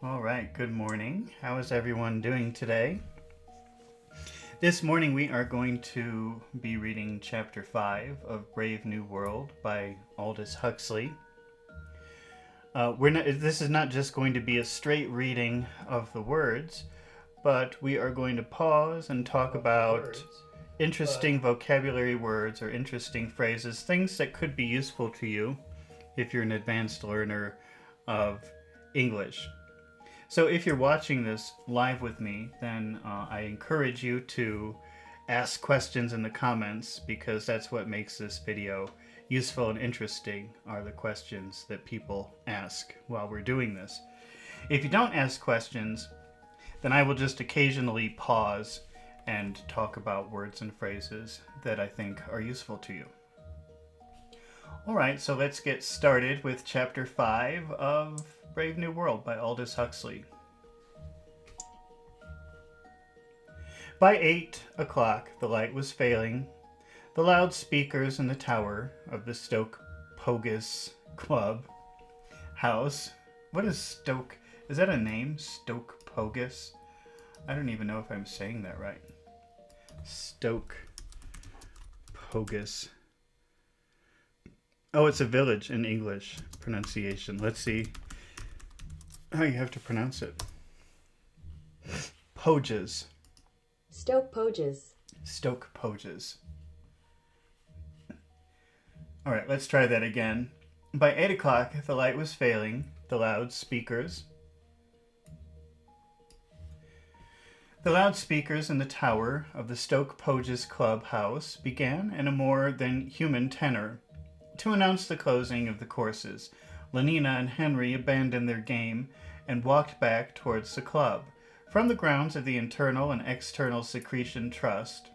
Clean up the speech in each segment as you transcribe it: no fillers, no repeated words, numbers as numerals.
All right, good morning. How is everyone doing today? This morning we are going to be reading chapter 5 of Brave New World by Aldous Huxley. This is not just going to be a straight reading of the words, but we are going to pause and talk about interesting vocabulary words or interesting phrases, things that could be useful to you if you're an advanced learner of English. So if you're watching this live with me, then I encourage you to ask questions in the comments, because that's what makes this video useful and interesting, are the questions that people ask while we're doing this. If you don't ask questions, then I will just occasionally pause and talk about words and phrases that I think are useful to you. Alright, so let's get started with chapter 5 of Brave New World by Aldous Huxley. By 8 o'clock, the light was failing. The loudspeakers in the tower of the Stoke Pogus Club house. What is Stoke? Is that a name? Stoke Pogus? I don't even know if I'm saying that right. Stoke Pogus. Oh, it's a village in English pronunciation. Let's see how you have to pronounce it. Poges. Stoke Poges. Stoke Poges. All right, let's try that again. By 8 o'clock, the light was failing. The loudspeakers in the tower of the Stoke Poges Club house began in a more than human tenor to announce the closing of the courses. Lenina and Henry abandoned their game and walked back towards the club. From the grounds of the Internal and External Secretion Trust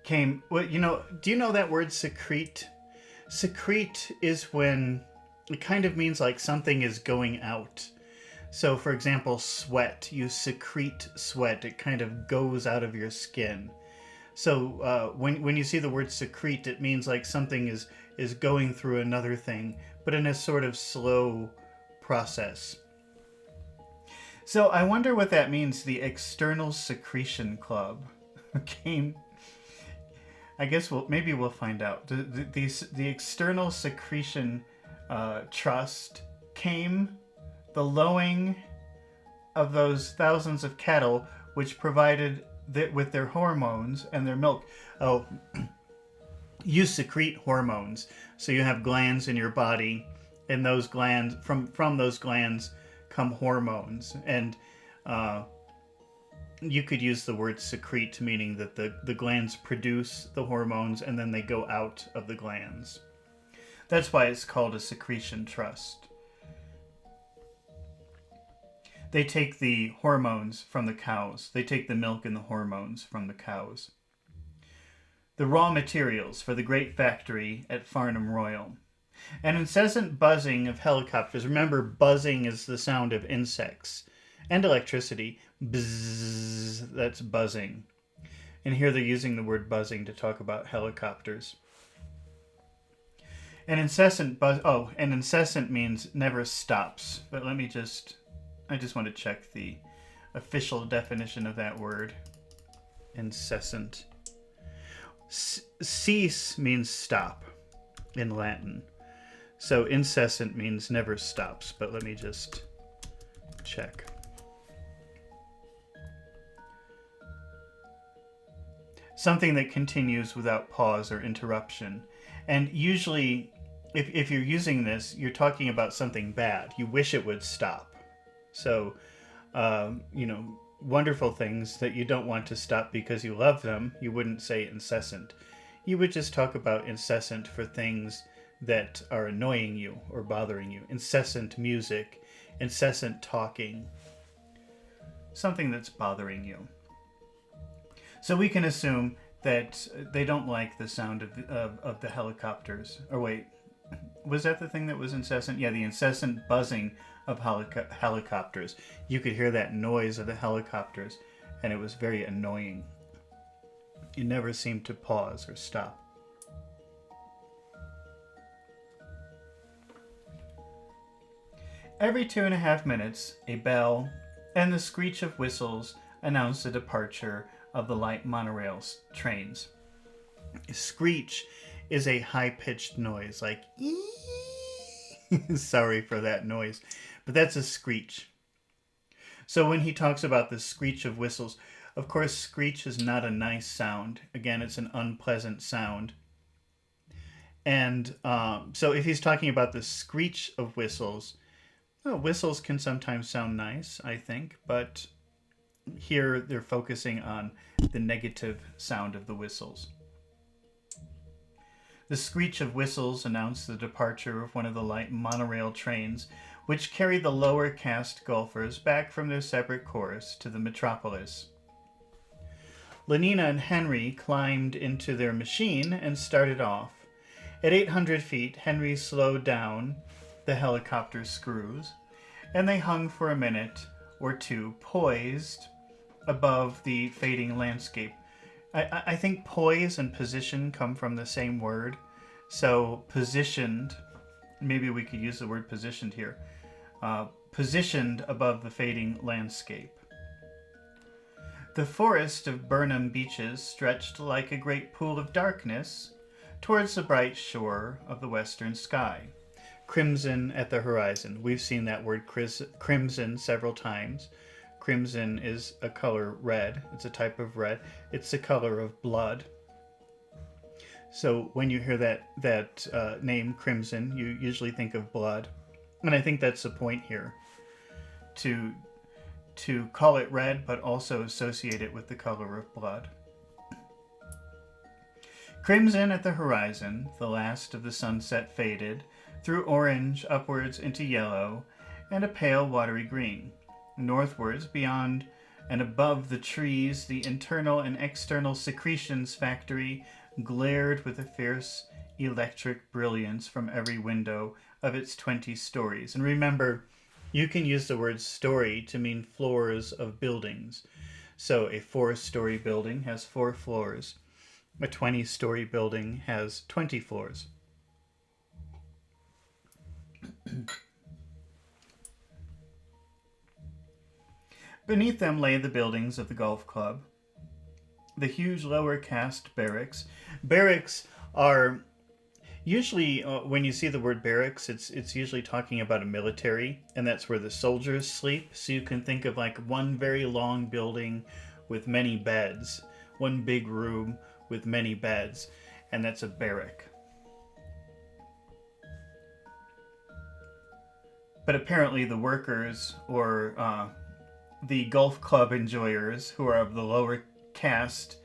came, do you know that word secrete? Secrete is when it kind of means like something is going out. So, for example, sweat. You secrete sweat. It kind of goes out of your skin. So when you see the word secrete, it means like something is going through another thing, but in a sort of slow process. So I wonder what that means. The External Secretion Club came. I guess maybe we'll find out. The External Secretion Trust came. The lowing of those thousands of cattle, which provided with their hormones and their milk. Oh, you secrete hormones. So you have glands in your body, and those glands, from those glands come hormones. And you could use the word secrete, meaning that the glands produce the hormones and then they go out of the glands. That's why it's called a secretion trust. They take the hormones from the cows. They take the milk and the hormones from the cows. The raw materials for the great factory at Farnham Royal. An incessant buzzing of helicopters. Remember, buzzing is the sound of insects. And electricity. Bzzz, that's buzzing. And here they're using the word buzzing to talk about helicopters. An incessant an incessant means never stops. But I just want to check the official definition of that word. Incessant. Cease means stop in Latin. So incessant means never stops, but let me just check. Something that continues without pause or interruption. And usually, if you're using this, you're talking about something bad. You wish it would stop. So, wonderful things that you don't want to stop because you love them, you wouldn't say incessant. You would just talk about incessant for things that are annoying you or bothering you. Incessant music, incessant talking, something that's bothering you. So we can assume that they don't like the sound of the helicopters. Or wait, was that the thing that was incessant? Yeah, the incessant buzzing of helicopters. You could hear that noise of the helicopters, and it was very annoying. It never seemed to pause or stop. Every 2.5 minutes, a bell and the screech of whistles announce the departure of the light monorail trains. Screech is a high-pitched noise, like ee. Sorry for that noise, but that's a screech. So when he talks about the screech of whistles, of course, screech is not a nice sound. Again, it's an unpleasant sound. And so if he's talking about the screech of whistles, well, whistles can sometimes sound nice, I think, but here they're focusing on the negative sound of the whistles. The screech of whistles announced the departure of one of the light monorail trains, which carried the lower caste golfers back from their separate course to the metropolis. Lenina and Henry climbed into their machine and started off. At 800 feet, Henry slowed down the helicopter screws, and they hung for a minute or two, poised above the fading landscape. I think poise and position come from the same word. So positioned, maybe we could use the word positioned here. Positioned above the fading landscape. The forest of Burnham beaches stretched like a great pool of darkness towards the bright shore of the western sky. Crimson at the horizon. We've seen that word crimson several times. Crimson is a color red. It's a type of red. It's the color of blood. So when you hear that name crimson, you usually think of blood. And I think that's the point here. To call it red, but also associate it with the color of blood. Crimson at the horizon, the last of the sunset faded, through orange upwards into yellow, and a pale watery green. Northwards, beyond and above the trees, the internal and external secretions factory glared with a fierce electric brilliance from every window of its 20 stories. And remember, you can use the word story to mean floors of buildings. So a 4-story building has 4 floors. A 20-story building has 20 floors. Beneath them lay the buildings of the golf club, the huge lower caste barracks. Barracks are usually, when you see the word barracks, it's usually talking about a military, and that's where the soldiers sleep. So you can think of like one very long building with many beds, one big room with many beds, and that's a barrack. But apparently the workers or the golf club enjoyers who are of the lower caste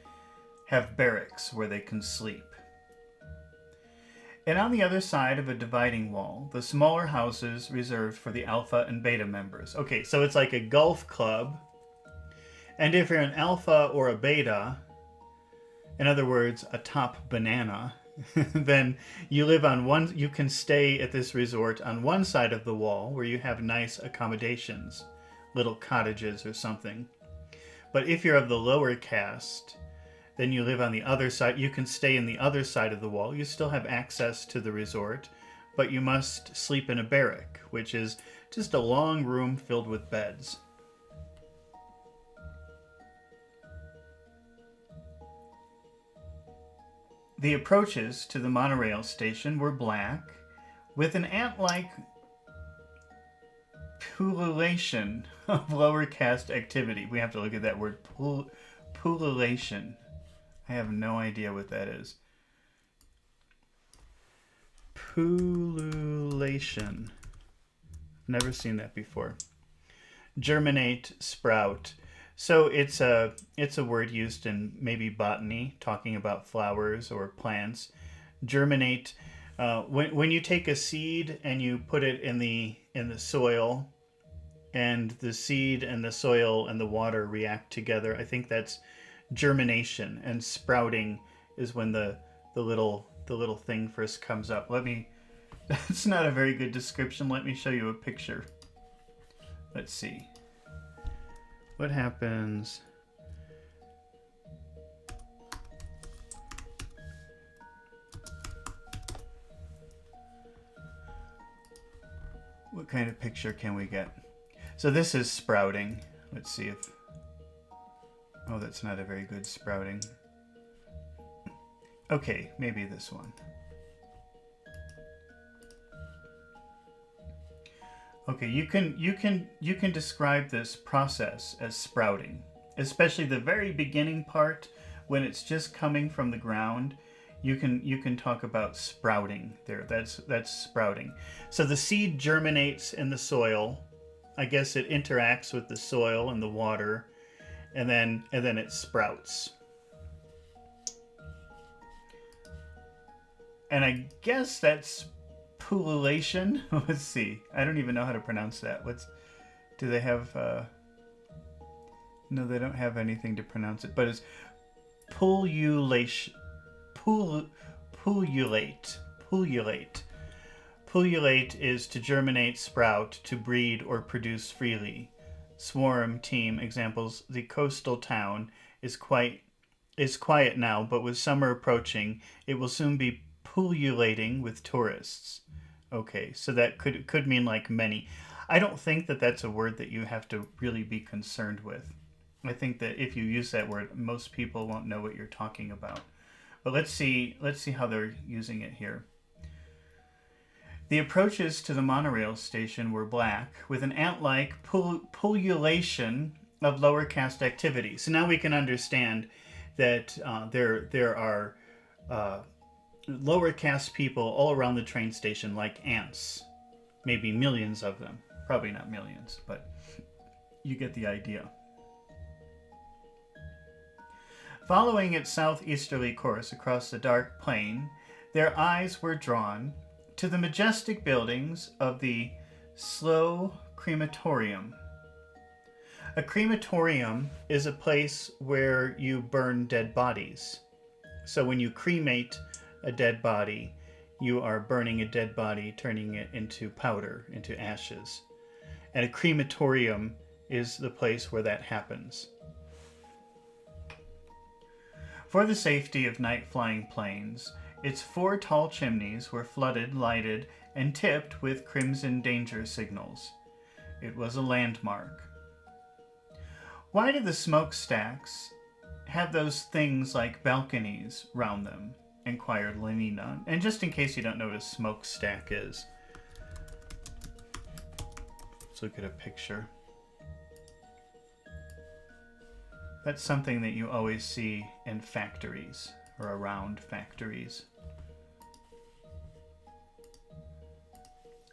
have barracks where they can sleep. And on the other side of a dividing wall, the smaller houses reserved for the alpha and beta members. Okay, so it's like a golf club. And if you're an alpha or a beta, in other words, a top banana, then you live on one, you can stay at this resort on one side of the wall where you have nice accommodations, little cottages or something. But if you're of the lower caste, then you live on the other side. You can stay in the other side of the wall. You still have access to the resort, but you must sleep in a barrack, which is just a long room filled with beds. The approaches to the monorail station were black, with an ant-like pullulation of lower caste activity. We have to look at that word, pullulation. I have no idea what that is. Pullulation. Never seen that before. Germinate, sprout. So it's a word used in maybe botany, talking about flowers or plants. Germinate. When you take a seed and you put it in the soil, and the seed and the soil and the water react together, I think that's germination. And sprouting is when the little thing first comes up. That's not a very good description. Let me show you a picture. Let's see. What happens? What kind of picture can we get? So this is sprouting. Let's see if... Oh, that's not a very good sprouting. Okay, maybe this one. Okay, you can describe this process as sprouting, especially the very beginning part when it's just coming from the ground. You can talk about sprouting there. That's sprouting. So the seed germinates in the soil. I guess it interacts with the soil and the water, and then it sprouts. And I guess that's pullulation. Let's see. I don't even know how to pronounce that. Do they have no, they don't have anything to pronounce it, but it's pullulation. Pullulate. Pullulate is to germinate, sprout, to breed or produce freely. Swarm, team, examples. The coastal town is quiet now, but with summer approaching, it will soon be pullulating with tourists. Okay, so that could mean like many. I don't think that that's a word that you have to really be concerned with. I think that if you use that word, most people won't know what you're talking about. But let's see how they're using it here. The approaches to the monorail station were black, with an ant-like pullulation of lower caste activity. So now we can understand that there are lower caste people all around the train station like ants. Maybe millions of them. Probably not millions, but you get the idea. Following its southeasterly course across the dark plain, their eyes were drawn to the majestic buildings of the Slough crematorium. A crematorium is a place where you burn dead bodies. So when you cremate a dead body, you are burning a dead body, turning it into powder, into ashes. And a crematorium is the place where that happens. For the safety of night-flying planes, its 4 tall chimneys were flooded, lighted, and tipped with crimson danger signals. It was a landmark. Why do the smokestacks have those things like balconies round them? Inquired Lenina. And just in case you don't know what a smokestack is, let's look at a picture. That's something that you always see in factories or around factories.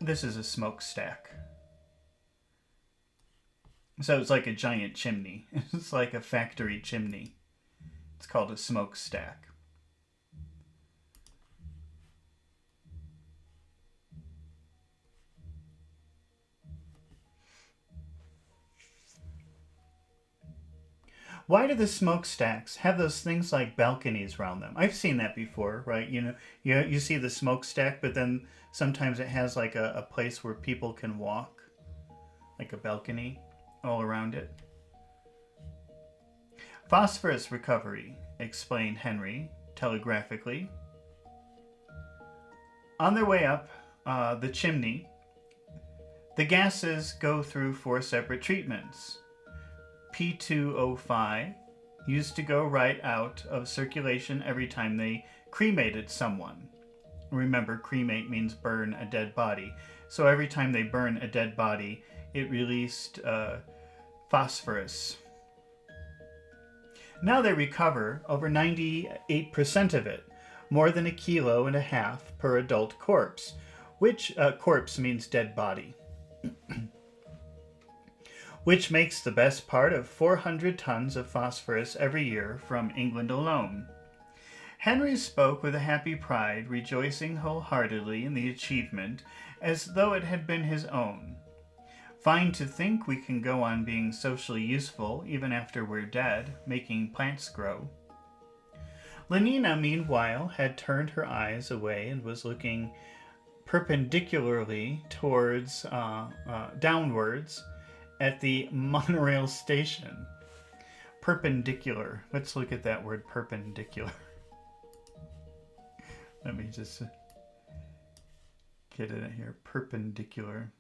This is a smokestack. So it's like a giant chimney. It's like a factory chimney. It's called a smokestack. Why do the smokestacks have those things like balconies around them? I've seen that before, right? You see the smokestack, but then sometimes it has like a place where people can walk, like a balcony all around it. Phosphorus recovery, explained Henry telegraphically. On their way up the chimney, the gases go through 4 separate treatments. P2O5 used to go right out of circulation every time they cremated someone. Remember, cremate means burn a dead body. So every time they burn a dead body, it released phosphorus. Now they recover over 98% of it, more than 1.5 kilos per adult corpse, which corpse means dead body. Which makes the best part of 400 tons of phosphorus every year from England alone. Henry spoke with a happy pride, rejoicing wholeheartedly in the achievement, as though it had been his own. Fine to think we can go on being socially useful even after we're dead, making plants grow. Lenina, meanwhile, had turned her eyes away and was looking perpendicularly towards, downwards, at the monorail station. Perpendicular. Let's look at that word, perpendicular. Let me just get it in here. Perpendicular.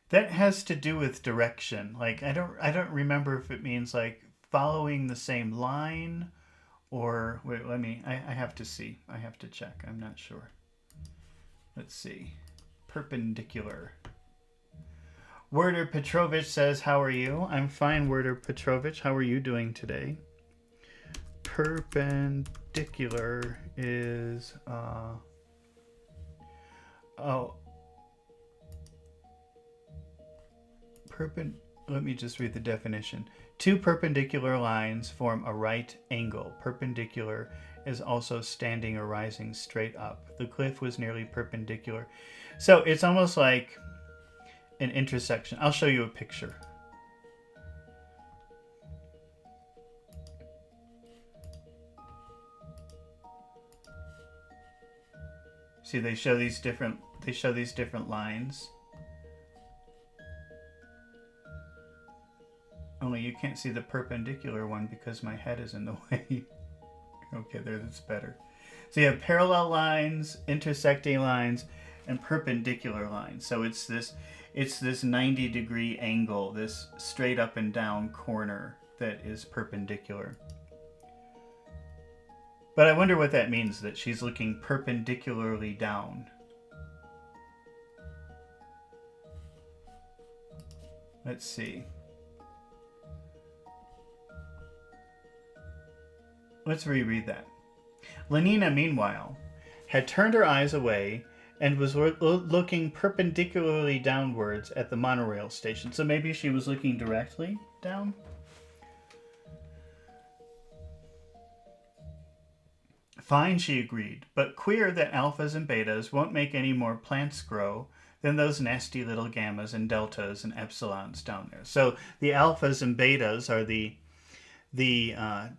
That has to do with direction. Like I don't remember if it means like following the same line or wait, I have to see. I have to check. I'm not sure. Let's see. Perpendicular. Werder Petrovich says, how are you? I'm fine, Werder Petrovich. How are you doing today? Perpendicular is let me just read the definition. Two perpendicular lines form a right angle. Perpendicular is also standing or rising straight up. The cliff was nearly perpendicular. So it's almost like an intersection. I'll show you a picture. See, they show these different lines. Only you can't see the perpendicular one because my head is in the way. Okay, there, that's better. So you have parallel lines, intersecting lines, and perpendicular lines. So it's this 90-degree angle, this straight up and down corner that is perpendicular. But I wonder what that means, that she's looking perpendicularly down. Let's see. Let's reread that. Lenina, meanwhile, had turned her eyes away and was looking perpendicularly downwards at the monorail station. So maybe she was looking directly down? Fine, she agreed, but queer that alphas and betas won't make any more plants grow than those nasty little gammas and deltas and epsilons down there. So the alphas and betas are the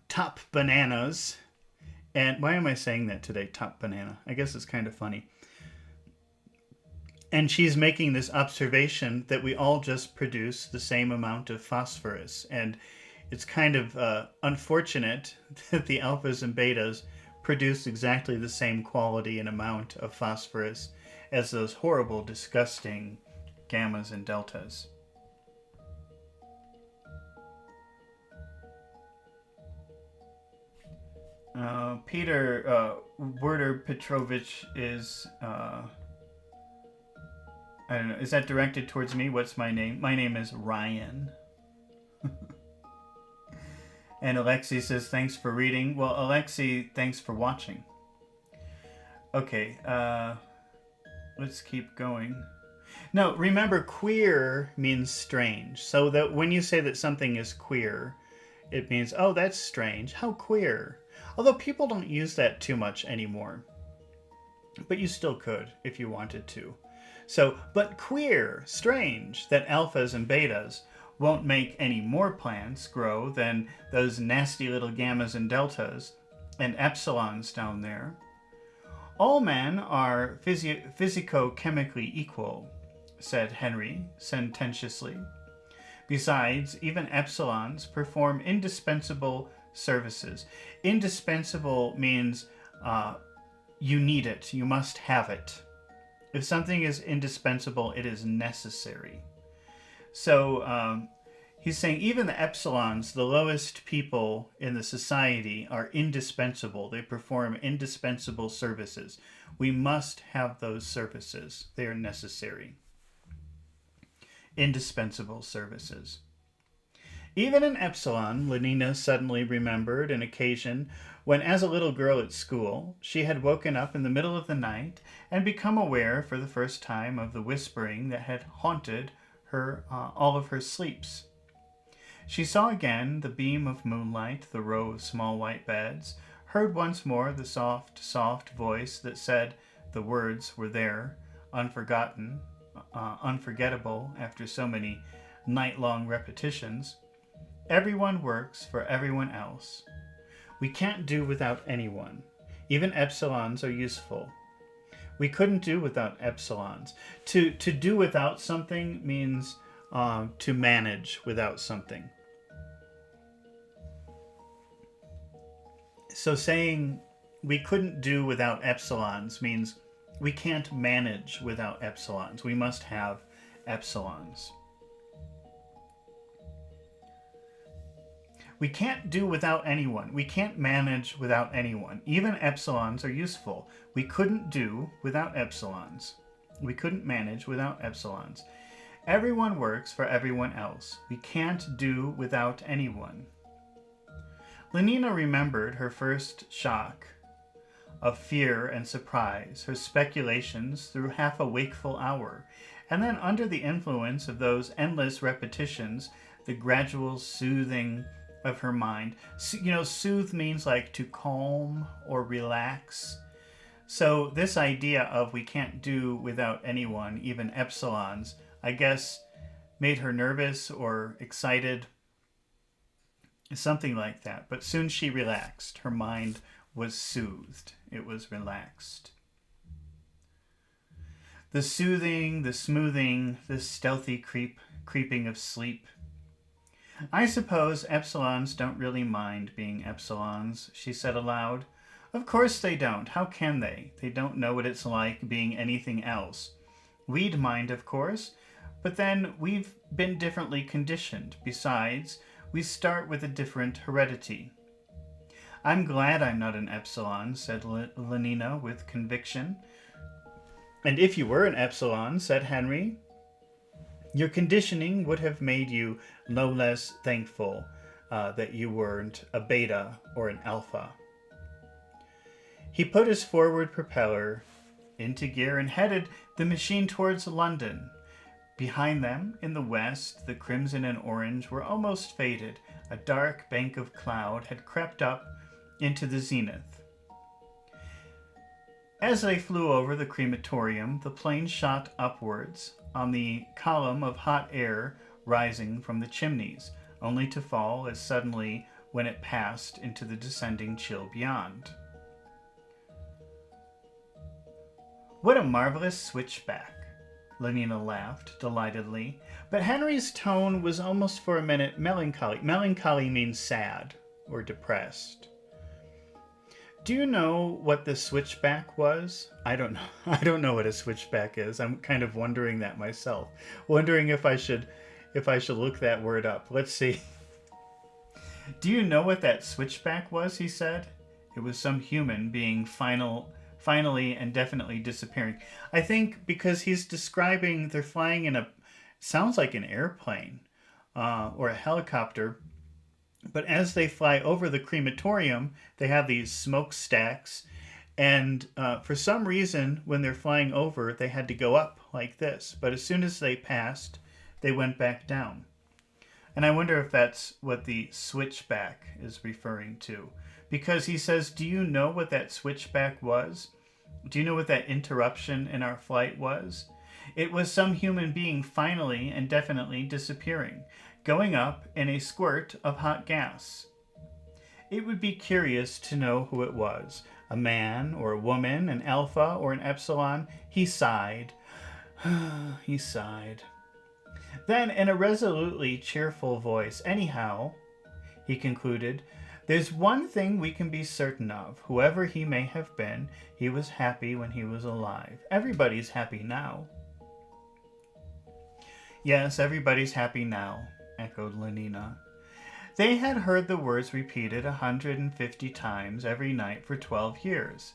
top bananas. And why am I saying that today, top banana? I guess it's kind of funny. And she's making this observation that we all just produce the same amount of phosphorus. And it's kind of unfortunate that the alphas and betas produce exactly the same quality and amount of phosphorus as those horrible, disgusting gammas and deltas. Peter Werder Petrovich is, I don't know, is that directed towards me? What's my name? My name is Ryan. And Alexi says, thanks for reading. Well, Alexi, thanks for watching. Okay, let's keep going. No, remember, queer means strange. So that when you say that something is queer, it means, oh, that's strange. How queer. Although people don't use that too much anymore. But you still could if you wanted to. So, but queer, strange, that alphas and betas won't make any more plants grow than those nasty little gammas and deltas and epsilons down there. All men are physico-chemically equal, said Henry sententiously. Besides, even epsilons perform indispensable services. Indispensable means you need it. You must have it. If something is indispensable, it is necessary. So he's saying even the epsilons, the lowest people in the society, are indispensable. They perform indispensable services. We must have those services. They are necessary. Indispensable services. Even an epsilon, Lenina suddenly remembered an occasion when, as a little girl at school, she had woken up in the middle of the night and become aware for the first time of the whispering that had haunted her all of her sleeps. She saw again the beam of moonlight, the row of small white beds, heard once more the soft, soft voice that said the words were there, unforgotten, unforgettable after so many night-long repetitions. Everyone works for everyone else. We can't do without anyone. Even epsilons are useful. We couldn't do without epsilons. To do without something means to manage without something. So saying we couldn't do without epsilons means we can't manage without epsilons. We must have epsilons. We can't do without anyone. We can't manage without anyone. Even epsilons are useful. We couldn't do without epsilons. We couldn't manage without epsilons. Everyone works for everyone else. We can't do without anyone. Lenina remembered her first shock of fear and surprise, her speculations through half a wakeful hour, and then under the influence of those endless repetitions, the gradual soothing of her mind. Soothe means like to calm or relax. So this idea of we can't do without anyone, even epsilons, I guess made her nervous or excited, something like that. But soon she relaxed. Her mind was soothed. It was relaxed. The soothing, the smoothing, the stealthy creeping of sleep. I suppose epsilons don't really mind being epsilons, she said aloud. Of course they don't. How can they? They don't know what it's like being anything else. We'd mind, of course, but then we've been differently conditioned. Besides, we start with a different heredity. I'm glad I'm not an epsilon, said Lenina with conviction. And if you were an epsilon, said Henry, your conditioning would have made you no less thankful that you weren't a beta or an alpha. He put his forward propeller into gear and headed the machine towards London. Behind them, in the west, the crimson and orange were almost faded. A dark bank of cloud had crept up into the zenith. As they flew over the crematorium, the plane shot upwards on the column of hot air rising from the chimneys, only to fall as suddenly when it passed into the descending chill beyond. What a marvelous switchback, Lenina laughed delightedly, but Henry's tone was almost for a minute melancholy. Melancholy means sad or depressed. Do you know what the switchback was? I don't know. I don't know what a switchback is. I'm kind of wondering that myself. Wondering if I should look that word up. Let's see. Do you know what that switchback was? He said. It was some human being finally and definitely disappearing. I think because he's describing they're flying in sounds like an airplane or a helicopter. But as they fly over the crematorium, they have these smokestacks. And for some reason, when they're flying over, they had to go up like this. But as soon as they passed, they went back down. And I wonder if that's what the switchback is referring to. Because he says, do you know what that switchback was? Do you know what that interruption in our flight was? It was some human being finally and definitely disappearing, going up in a squirt of hot gas. It would be curious to know who it was. A man or a woman, an alpha or an epsilon. He sighed. He sighed. Then, in a resolutely cheerful voice, anyhow, he concluded, there's one thing we can be certain of. Whoever he may have been, he was happy when he was alive. Everybody's happy now. Yes, everybody's happy now, echoed Lenina. They had heard the words repeated 150 times every night for 12 years.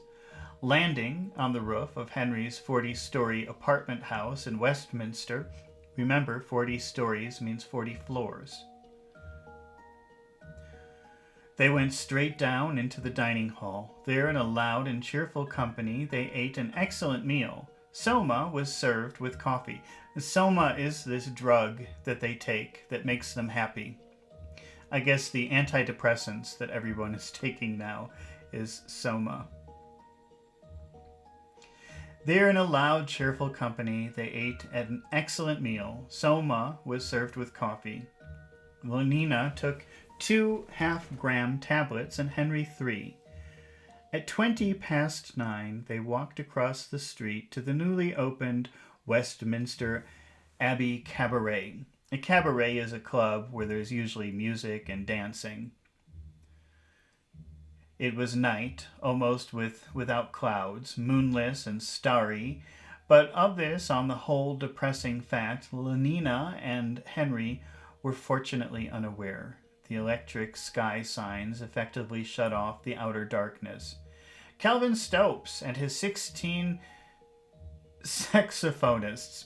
Landing on the roof of Henry's 40-story apartment house in Westminster, remember 40 stories means 40 floors. They went straight down into the dining hall. There, in a loud and cheerful company, they ate an excellent meal. Soma was served with coffee. Soma is this drug that they take that makes them happy. I guess the antidepressants that everyone is taking now is Soma. There, in a loud, cheerful company, they ate an excellent meal. Soma was served with coffee. Lenina took 2 half-gram tablets and Henry 3. At 9:20, they walked across the street to the newly opened Westminster Abbey Cabaret. A cabaret is a club where there's usually music and dancing. It was night, almost without clouds, moonless and starry, But of this, on the whole depressing fact, Lenina and Henry were fortunately unaware. The electric sky signs effectively shut off the outer darkness. Calvin Stopes and his 16 saxophonists.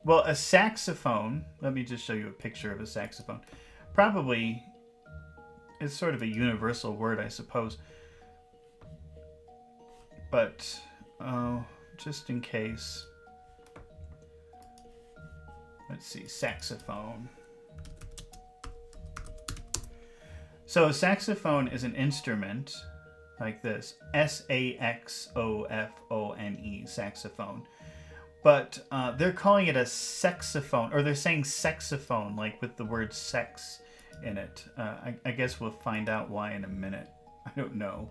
Well, a saxophone, let me just show you a picture of a saxophone. Probably is sort of a universal word, I suppose. But, just in case. Let's see, saxophone. So a saxophone is an instrument like this. saxophone, saxophone. But they're calling it a saxophone, or they're saying saxophone, like with the word sex in it. I guess we'll find out why in a minute. I don't know.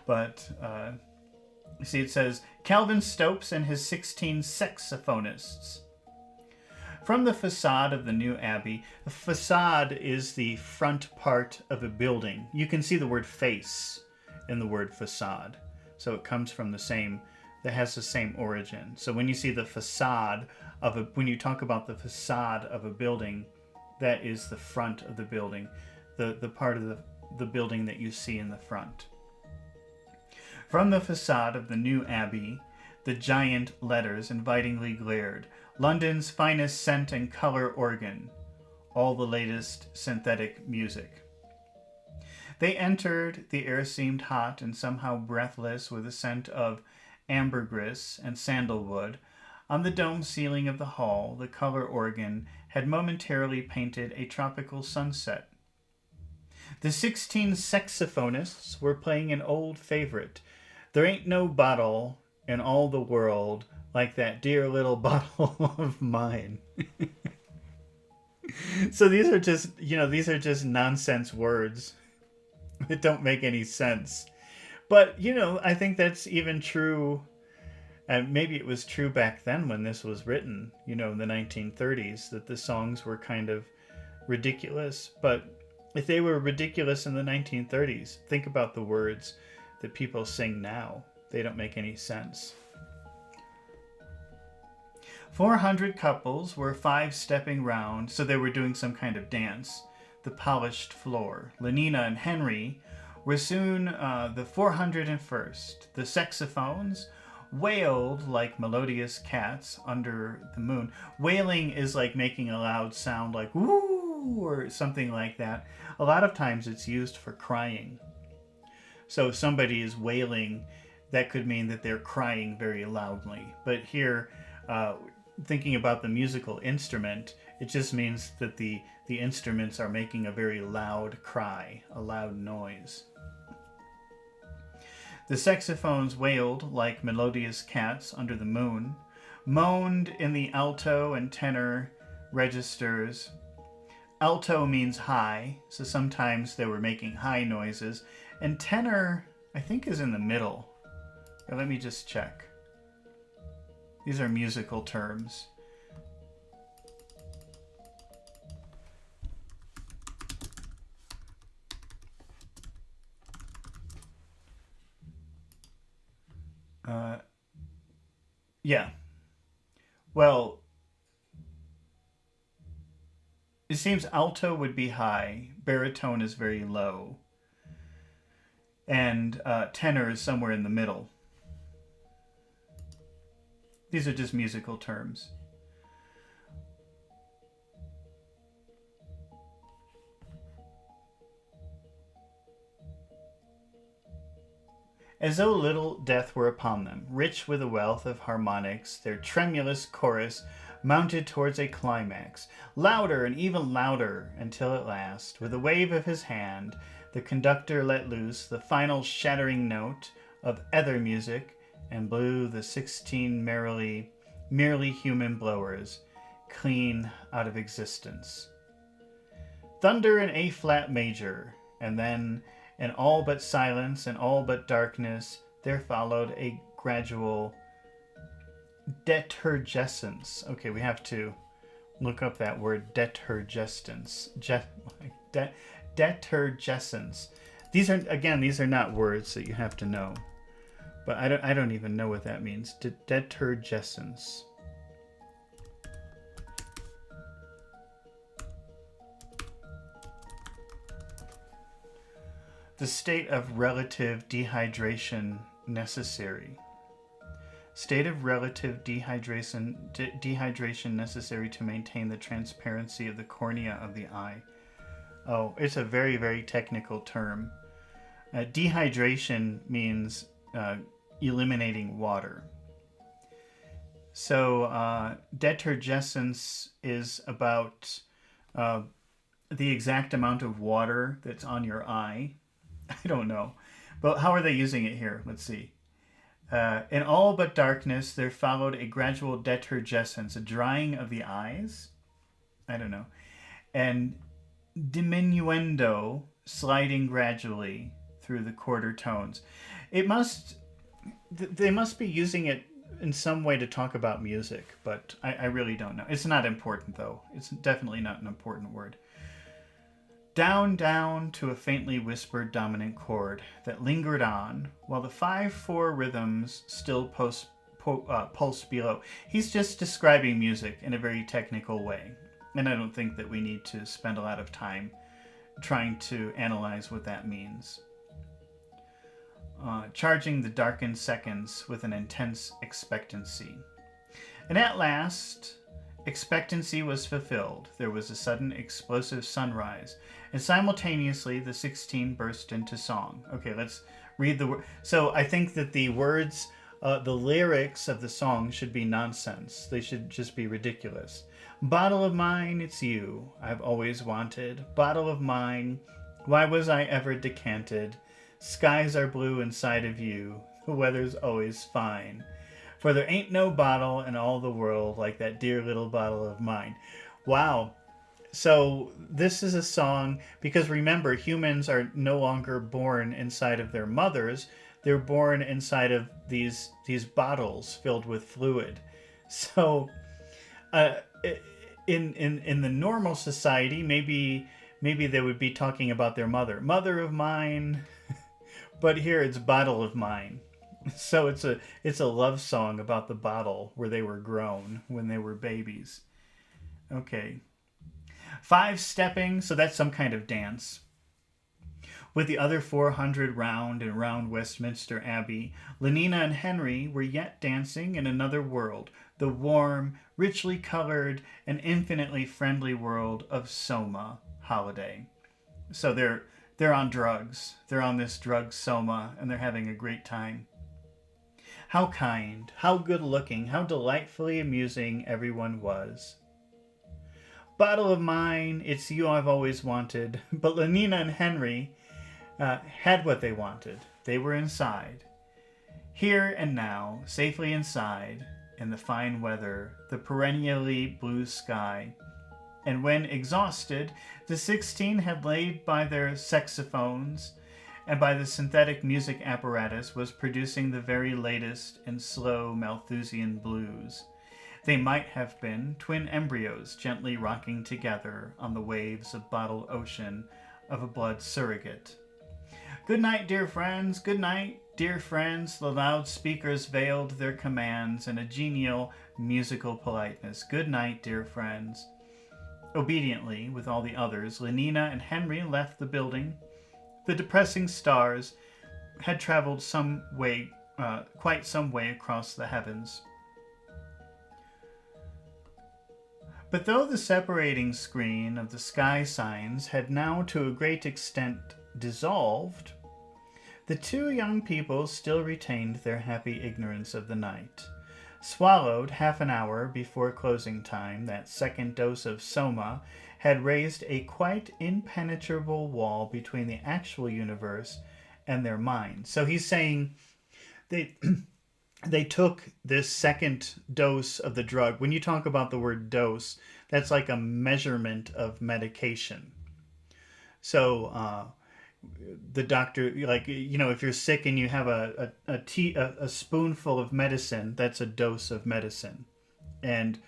But, you see, it says, Calvin Stopes and his 16 saxophonists. From the facade of the new abbey, the facade is the front part of a building. You can see the word face in the word facade. So it comes from the same, that has the same origin. So when you see the facade of when you talk about the facade of a building, that is the front of the building, the part of the building that you see in the front. From the facade of the new abbey, the giant letters invitingly glared, London's finest scent and color organ, all the latest synthetic music. They entered, the air seemed hot and somehow breathless with the scent of ambergris and sandalwood. On the dome ceiling of the hall, the color organ had momentarily painted a tropical sunset. The 16 saxophonists were playing an old favorite. There ain't no bottle in all the world like that dear little bottle of mine. So these are just nonsense words that don't make any sense. But, I think that's even true, and maybe it was true back then when this was written, in the 1930s, that the songs were kind of ridiculous. But if they were ridiculous in the 1930s, think about the words that people sing now. They don't make any sense. 400 couples were 5-stepping round, so they were doing some kind of dance, the polished floor. Lenina and Henry were soon the 401st. The saxophones wailed like melodious cats under the moon. Wailing is like making a loud sound like woo or something like that. A lot of times it's used for crying. So if somebody is wailing, that could mean that they're crying very loudly. But here, thinking about the musical instrument, it just means that the instruments are making a very loud cry, a loud noise. The saxophones wailed like melodious cats under the moon, moaned in the alto and tenor registers. Alto means high, so sometimes they were making high noises, and tenor, I think, is in the middle. Let me just check. These are musical terms. Yeah. Well, it seems alto would be high, baritone is very low, and tenor is somewhere in the middle. These are just musical terms. As though little death were upon them, rich with a wealth of harmonics, their tremulous chorus mounted towards a climax, louder and even louder, until at last, with a wave of his hand, the conductor let loose the final shattering note of ether music and blew the 16 merely human blowers clean out of existence. Thunder in A-flat major, and then, in all but silence and all but darkness, there followed a gradual detergescence. Okay, we have to look up that word, detergescence. Detergescence. These are not words that you have to know. but I don't even know what that means. Detergescence. The state of relative dehydration necessary. State of relative dehydration necessary to maintain the transparency of the cornea of the eye. Oh, it's a very, very technical term. Dehydration means eliminating water. So detergescence is about the exact amount of water that's on your eye. I don't know. But how are they using it here? Let's see. In all but darkness, there followed a gradual detergescence, a drying of the eyes. I don't know. And diminuendo, sliding gradually through the quarter tones. They must be using it in some way to talk about music, but I really don't know. It's not important, though. It's definitely not an important word. Down, down to a faintly whispered dominant chord that lingered on, while the 5/4 rhythms still pulse below. He's just describing music in a very technical way, and I don't think that we need to spend a lot of time trying to analyze what that means. Charging the darkened seconds with an intense expectancy. And at last, expectancy was fulfilled. There was a sudden explosive sunrise, and simultaneously the 16 burst into song. Okay, let's read the word. So I think that the words, the lyrics of the song should be nonsense. They should just be ridiculous. Bottle of mine, it's you I've always wanted. Bottle of mine, why was I ever decanted? Skies are blue inside of you. The weather's always fine. For there ain't no bottle in all the world like that dear little bottle of mine. Wow. So this is a song, because remember, humans are no longer born inside of their mothers. They're born inside of these bottles filled with fluid. So in the normal society, maybe they would be talking about their mother. Mother of mine. But here it's bottle of mine. So it's a love song about the bottle where they were grown when they were babies. Okay. 5-stepping, so that's some kind of dance. With the other 400 round and round Westminster Abbey, Lenina and Henry were yet dancing in another world, the warm, richly colored, and infinitely friendly world of Soma holiday. So they're on drugs. They're on this drug Soma, and they're having a great time. How kind, how good-looking, how delightfully amusing everyone was. Bottle of mine, it's you I've always wanted. But Lenina and Henry had what they wanted. They were inside. Here and now, safely inside, in the fine weather, the perennially blue sky. And when exhausted, the 16 had laid by their saxophones, and by the synthetic music apparatus was producing the very latest in slow Malthusian blues. They might have been twin embryos gently rocking together on the waves of bottled ocean of a blood surrogate. Good night, dear friends. Good night, dear friends. The loudspeakers veiled their commands in a genial musical politeness. Good night, dear friends. Obediently, with all the others, Lenina and Henry left the building. The depressing stars had traveled quite some way across the heavens. But though the separating screen of the sky signs had now to a great extent dissolved, the two young people still retained their happy ignorance of the night. Swallowed half an hour before closing time, that second dose of Soma had raised a quite impenetrable wall between the actual universe and their minds. So he's saying they took this second dose of the drug. When you talk about the word dose, that's like a measurement of medication. So the doctor, like, you know, if you're sick and you have a spoonful of medicine, that's a dose of medicine. And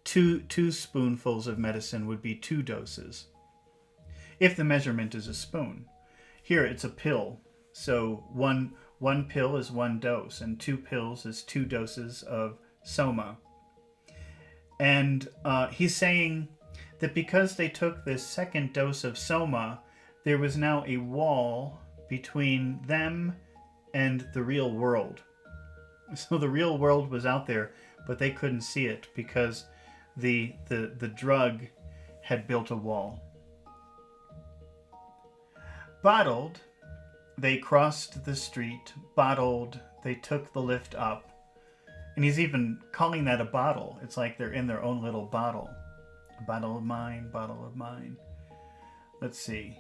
two spoonfuls of medicine would be 2 doses, if the measurement is a spoon. Here it's a pill. So one 1 pill is 1 dose, and 2 pills is 2 doses of soma. And he's saying that because they took this second dose of soma, there was now a wall between them and the real world. So the real world was out there, but they couldn't see it because the drug had built a wall. Bottled, they crossed the street. Bottled, they took the lift up. And he's even calling that a bottle. It's like they're in their own little bottle. A bottle of mine, bottle of mine. Let's see.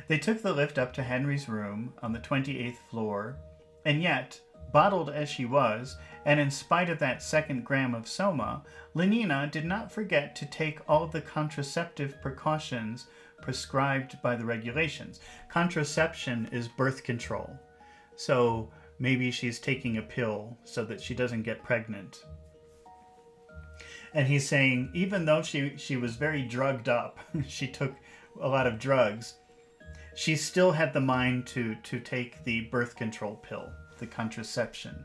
They took the lift up to Henry's room on the 28th floor, and yet, bottled as she was, and in spite of that 2nd gram of soma, Lenina did not forget to take all the contraceptive precautions prescribed by the regulations. Contraception is birth control. So maybe she's taking a pill so that she doesn't get pregnant. And he's saying, even though she was very drugged up, she took a lot of drugs, she still had the mind to take the birth control pill, the contraception.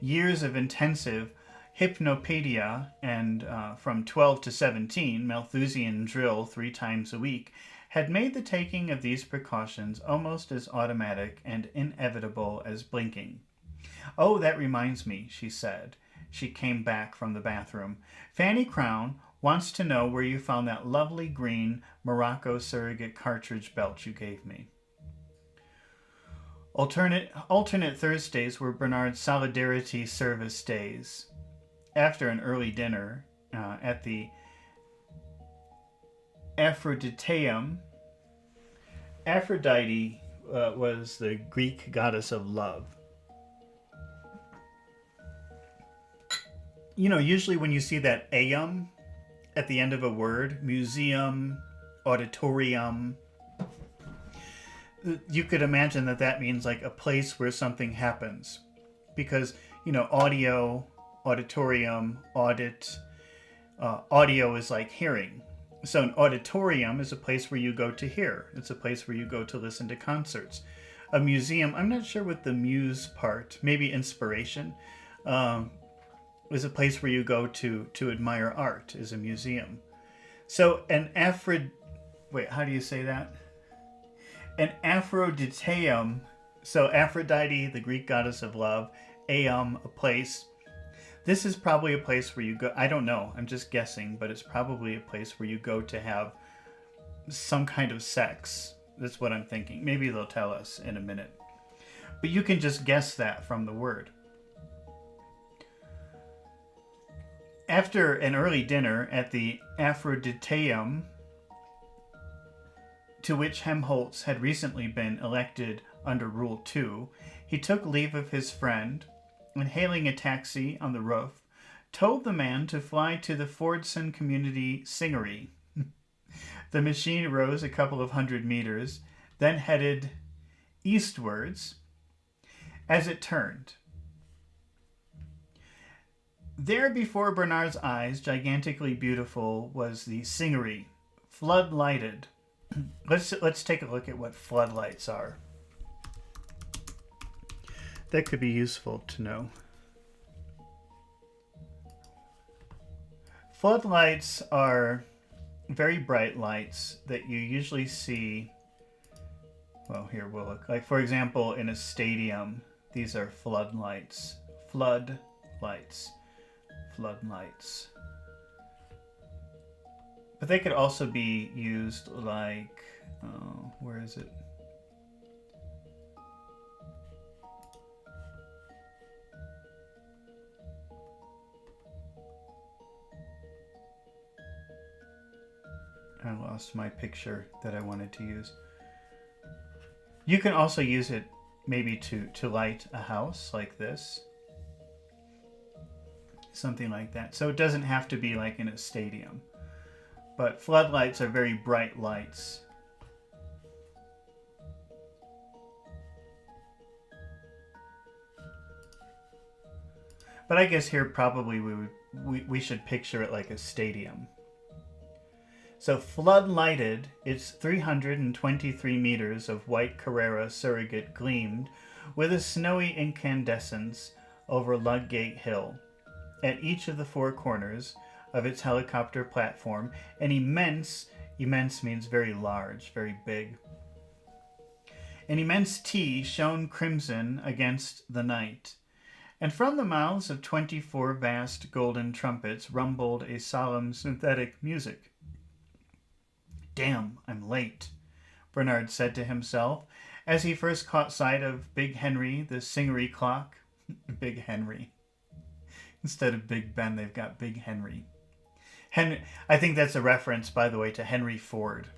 Years of intensive hypnopedia and from 12 to 17 Malthusian drill 3 times a week had made the taking of these precautions almost as automatic and inevitable as blinking. "Oh, that reminds me," she said. She came back from the bathroom. "Fanny Crown wants to know where you found that lovely green Morocco surrogate cartridge belt you gave me." Alternate Thursdays were Bernard's Solidarity Service days. After an early dinner at the Aphroditeum, Aphrodite was the Greek goddess of love. You know, usually when you see that "eum" at the end of a word, museum, auditorium, you could imagine that means like a place where something happens. Because, you know, audio, auditorium, audit, audio is like hearing. So an auditorium is a place where you go to hear. It's a place where you go to listen to concerts. A museum, I'm not sure what the muse part, maybe inspiration, is a place where you go to admire art, is a museum. So an how do you say that? An Aphroditeum, so Aphrodite, the Greek goddess of love, a place. This is probably a place where you go, I don't know, I'm just guessing, but it's probably a place where you go to have some kind of sex. That's what I'm thinking. Maybe they'll tell us in a minute. But you can just guess that from the word. After an early dinner at the Aphroditeum, to which Helmholtz had recently been elected under Rule 2, he took leave of his friend and, hailing a taxi on the roof, told the man to fly to the Fordson Community Singery. The machine rose a couple of 100 meters, then headed eastwards as it turned. There before Bernard's eyes, gigantically beautiful, was the Singery, flood-lighted. Let's take a look at what floodlights are. That could be useful to know. Floodlights are very bright lights that you usually see. Well, here we'll look. Like, for example, in a stadium, these are floodlights. Floodlights. Floodlights. But they could also be used like, where is it? I lost my picture that I wanted to use. You can also use it maybe to light a house like this. Something like that. So it doesn't have to be like in a stadium. But floodlights are very bright lights. But I guess here probably we should picture it like a stadium. So flood-lighted, its 323 meters of white Carrera surrogate gleamed with a snowy incandescence over Ludgate Hill. At each of the four corners of its helicopter platform, an immense means very large, very big, an immense T shone crimson against the night. And from the mouths of 24 vast golden trumpets rumbled a solemn synthetic music. "Damn, I'm late," Bernard said to himself as he first caught sight of Big Henry, the Singery clock. Big Henry. Instead of Big Ben, they've got Big Henry. I think that's a reference, by the way, to Henry Ford.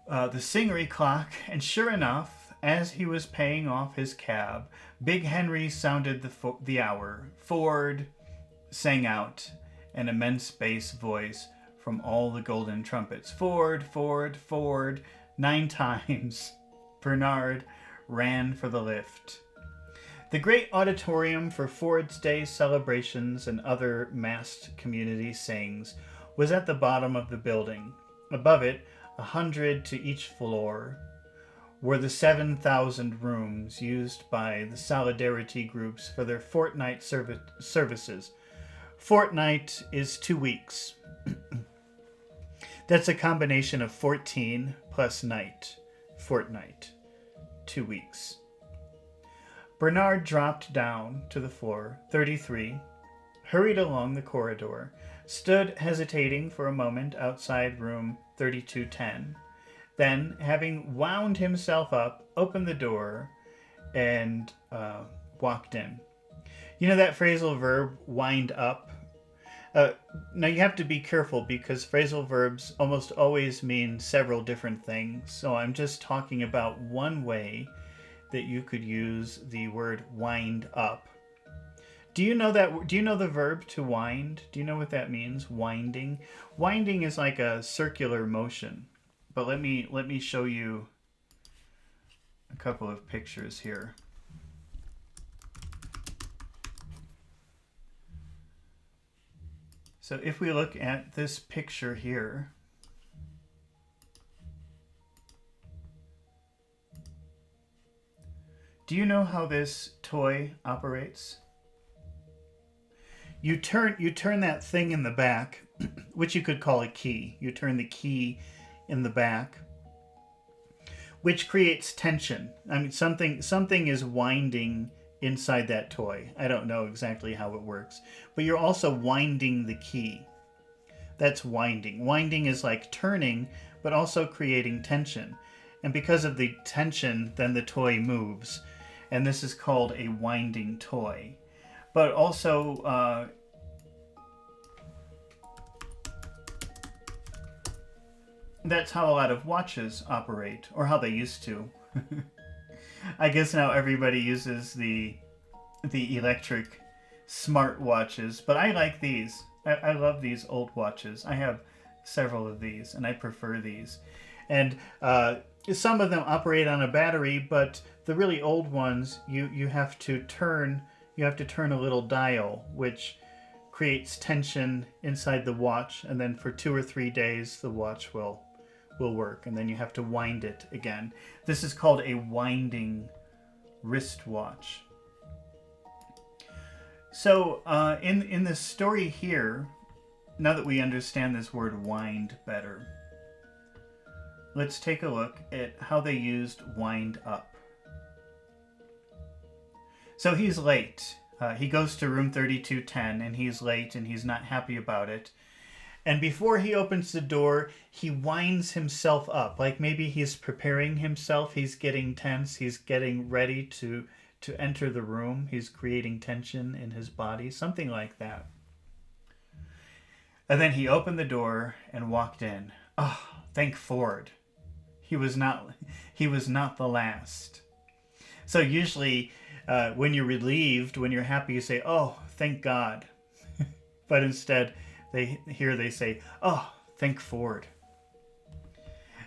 The Singery clock, and sure enough, as he was paying off his cab, Big Henry sounded the hour. Ford sang out an immense bass voice from all the golden trumpets. Ford, Ford, Ford, 9 times. Bernard ran for the lift. The great auditorium for Ford's Day celebrations and other massed community sayings was at the bottom of the building. Above it, 100 to each floor, were the 7,000 rooms used by the solidarity groups for their fortnight services. Fortnight is 2 weeks. That's a combination of 14 plus night. Fortnight. 2 weeks. Bernard dropped down to the floor, 33, hurried along the corridor, stood hesitating for a moment outside room 3210, then, having wound himself up, opened the door and walked in. You know that phrasal verb, wind up? Now you have to be careful because phrasal verbs almost always mean several different things. So I'm just talking about one way that you could use the word wind up. Do you know the verb to wind? Do you know what that means? Winding. Winding is like a circular motion. But let me show you a couple of pictures here. So if we look at this picture here, do you know how this toy operates? You turn that thing in the back, which you could call a key. You turn the key in the back, which creates tension. I mean, something is winding inside that toy. I don't know exactly how it works, but you're also winding the key. That's winding. Winding is like turning, but also creating tension. And because of the tension, then the toy moves. And this is called a winding toy. But also, that's how a lot of watches operate, or how they used to. I guess now everybody uses the electric smart watches, but I like these. I love these old watches. I have several of these, and I prefer these. And some of them operate on a battery, but the really old ones, you have to turn a little dial, which creates tension inside the watch, and then for 2 or 3 days the watch will work, and then you have to wind it again. This is called a winding wristwatch. So in this story here, now that we understand this word wind better, let's take a look at how they used wind up. So he's late. He goes to room 3210 and he's late and he's not happy about it. And before he opens the door, he winds himself up. Like maybe he's preparing himself. He's getting tense. He's getting ready to enter the room. He's creating tension in his body. Something like that. And then he opened the door and walked in. Oh, thank Ford. He was not the last. So usually when you're relieved, when you're happy, you say, oh, thank God. But instead, they say, oh, thank Ford.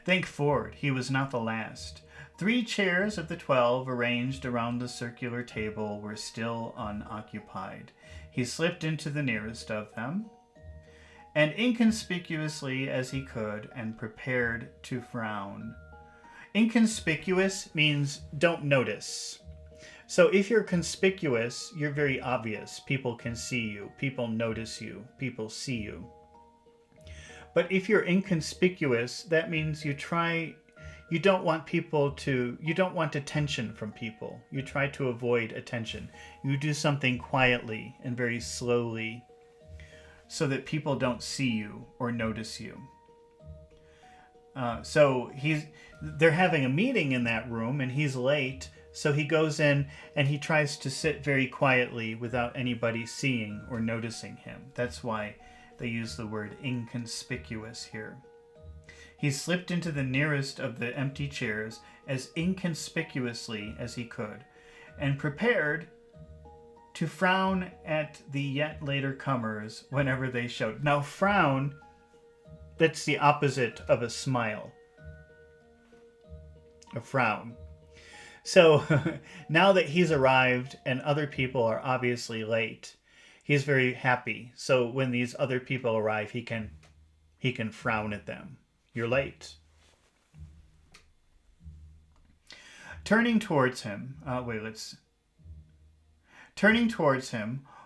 Thank Ford, he was not the last. 3 chairs of the 12 arranged around the circular table were still unoccupied. He slipped into the nearest of them and inconspicuously as he could, and prepared to frown. Inconspicuous means don't notice. So if you're conspicuous, you're very obvious. People can see you. People notice you. People see you. But if you're inconspicuous, that means you don't want attention from people. You try to avoid attention. You do something quietly and very slowly so that people don't see you or notice you. So they're having a meeting in that room and he's late. So he goes in and he tries to sit very quietly without anybody seeing or noticing him. That's why they use the word inconspicuous here. He slipped into the nearest of the empty chairs as inconspicuously as he could, and prepared to frown at the yet later comers whenever they showed. Now, frown, that's the opposite of a smile. A frown. So now that he's arrived and other people are obviously late, he's very happy. So when these other people arrive, he can frown at them. You're late. Turning towards him,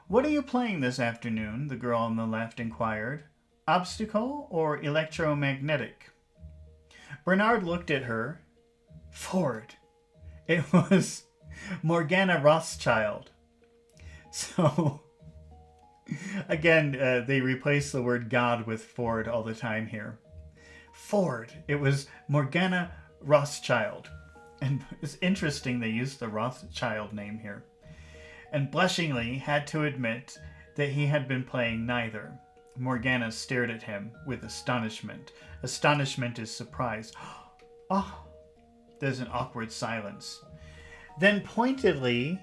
what are you playing this afternoon? The girl on the left inquired. Obstacle or electromagnetic? Bernard looked at her. Ford. It was Morgana Rothschild. So, again, they replace the word God with Ford all the time here. Ford. It was Morgana Rothschild. And it's interesting they used the Rothschild name here. And blushingly had to admit that he had been playing neither. Morgana stared at him with astonishment. Astonishment is surprise. Oh, there's an awkward silence. Then pointedly,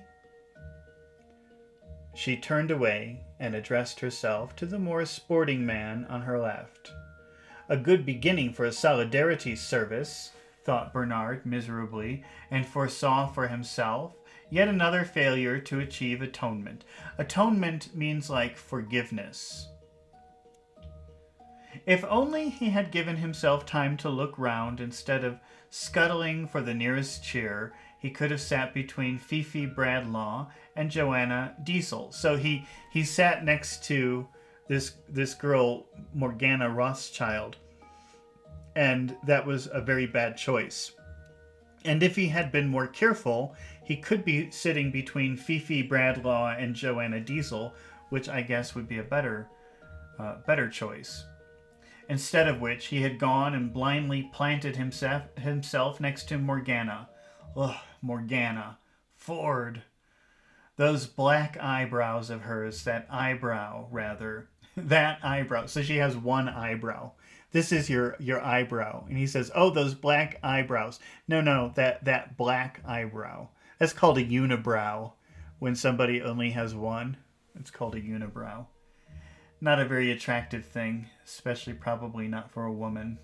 she turned away and addressed herself to the more sporting man on her left. A good beginning for a solidarity service, thought Bernard miserably, and foresaw for himself yet another failure to achieve atonement. Atonement means like forgiveness. If only he had given himself time to look round instead of scuttling for the nearest chair, he could have sat between Fifi Bradlaugh and Joanna Diesel. So he sat next to this girl, Morgana Rothschild, and that was a very bad choice. And if he had been more careful, he could be sitting between Fifi Bradlaugh and Joanna Diesel, which I guess would be a better choice. Instead of which, he had gone and blindly planted himself next to Morgana. Ugh, Morgana. Ford. Those black eyebrows of hers, that eyebrow. So she has one eyebrow. This is your eyebrow. And he says, oh, those black eyebrows. No, that black eyebrow. That's called a unibrow. When somebody only has one, it's called a unibrow. Not a very attractive thing, especially probably not for a woman.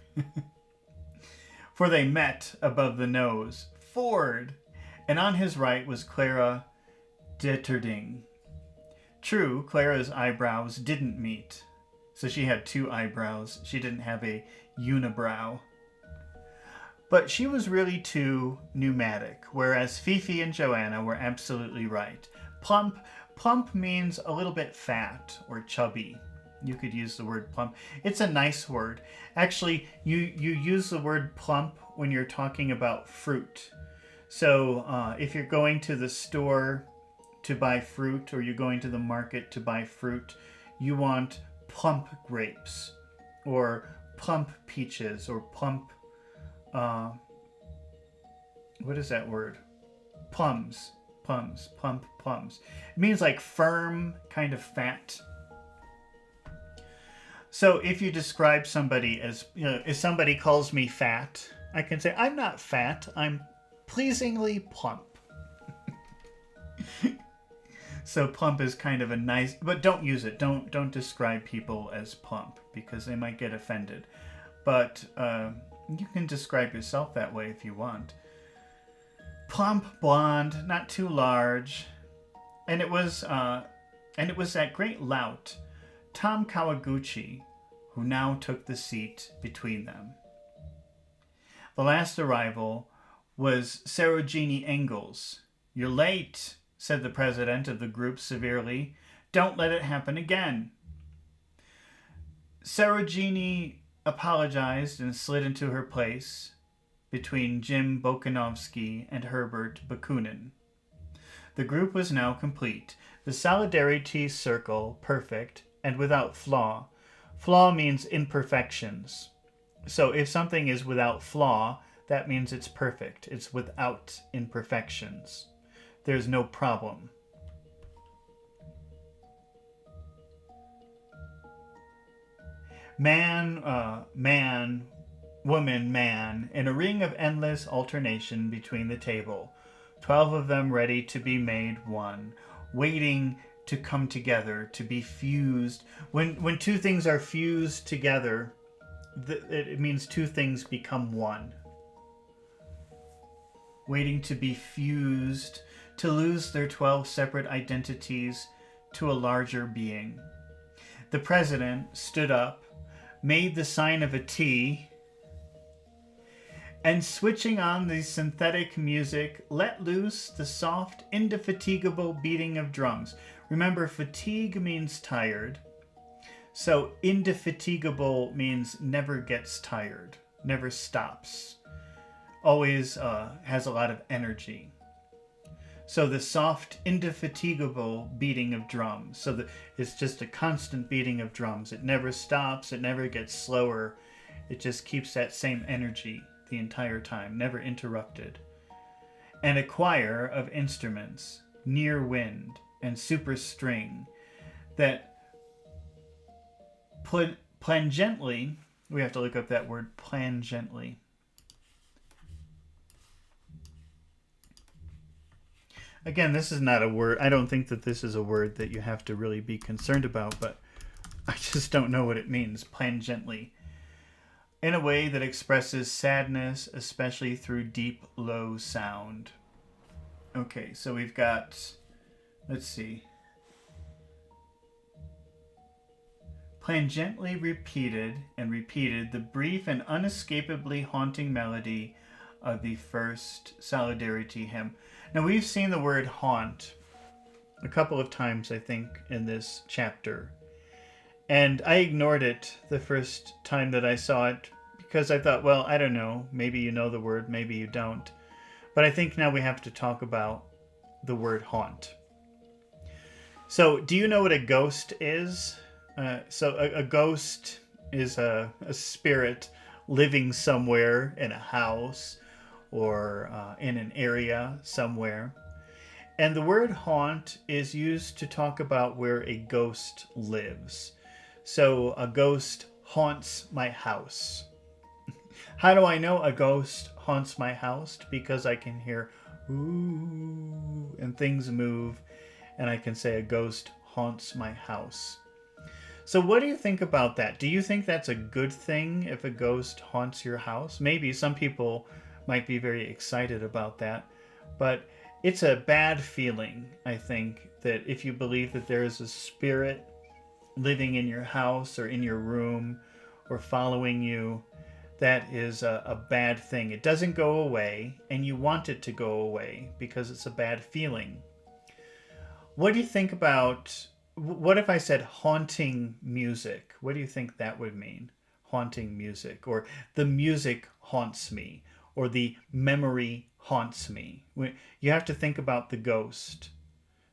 For they met above the nose. Ford! And on his right was Clara Detterding. True, Clara's eyebrows didn't meet. So she had two eyebrows. She didn't have a unibrow. But she was really too pneumatic, whereas Fifi and Joanna were absolutely right. Plump means a little bit fat or chubby. You could use the word plump. It's a nice word. Actually, you use the word plump when you're talking about fruit. So if you're going to the store to buy fruit, or you're going to the market to buy fruit, you want plump grapes, or plump peaches, or plump, what is that word? Plums. Plump plums. It means like firm, kind of fat. So if you describe somebody as, if somebody calls me fat, I can say, I'm not fat, I'm pleasingly plump. So plump is kind of a nice, but don't use it. Don't describe people as plump because they might get offended. But you can describe yourself that way if you want. Plump, blonde, not too large, and it was that great lout, Tom Kawaguchi, who now took the seat between them. The last arrival was Sarojini Engels. "You're late," said the president of the group severely. "Don't let it happen again." Sarojini apologized and slid into her place between Jim Bokanovsky and Herbert Bakunin. The group was now complete. The solidarity circle perfect and without flaw. Flaw means imperfections. So if something is without flaw, that means it's perfect. It's without imperfections. There's no problem. Man, man, woman, man, in a ring of endless alternation between the table. 12 of them ready to be made one, waiting to come together, to be fused. When two things are fused together, it means two things become one. Waiting to be fused, to lose their 12 separate identities to a larger being. The president stood up, made the sign of a T, and switching on the synthetic music, let loose the soft, indefatigable beating of drums. Remember, fatigue means tired. So indefatigable means never gets tired, never stops, always has a lot of energy. So the soft, indefatigable beating of drums. So it's just a constant beating of drums. It never stops, it never gets slower. It just keeps that same energy the entire time, never interrupted. And a choir of instruments, near wind and super string, that plangently, we have to look up that word, plangently. Again, this is not a word, I don't think that this is a word that you have to really be concerned about, but I just don't know what it means, plangently. In a way that expresses sadness, especially through deep, low sound. Okay, so we've got, let's see. Plangently repeated and repeated the brief and unescapably haunting melody of the first Solidarity hymn. Now, we've seen the word haunt a couple of times, I think, in this chapter. And I ignored it the first time that I saw it because I thought, well, I don't know. Maybe you know the word, maybe you don't. But I think now we have to talk about the word haunt. So, do you know what a ghost is? A ghost is a spirit living somewhere in a house or in an area somewhere. And the word haunt is used to talk about where a ghost lives. So a ghost haunts my house. How do I know a ghost haunts my house? Because I can hear ooh and things move, and I can say a ghost haunts my house. So what do you think about that? Do you think that's a good thing if a ghost haunts your house? Maybe some people might be very excited about that, but it's a bad feeling, I think, that if you believe that there is a spirit living in your house or in your room or following you, that is a bad thing. It doesn't go away, and you want it to go away because it's a bad feeling. What do you think about, what if I said haunting music? What do you think that would mean? Haunting music, or the music haunts me, or the memory haunts me. You have to think about the ghost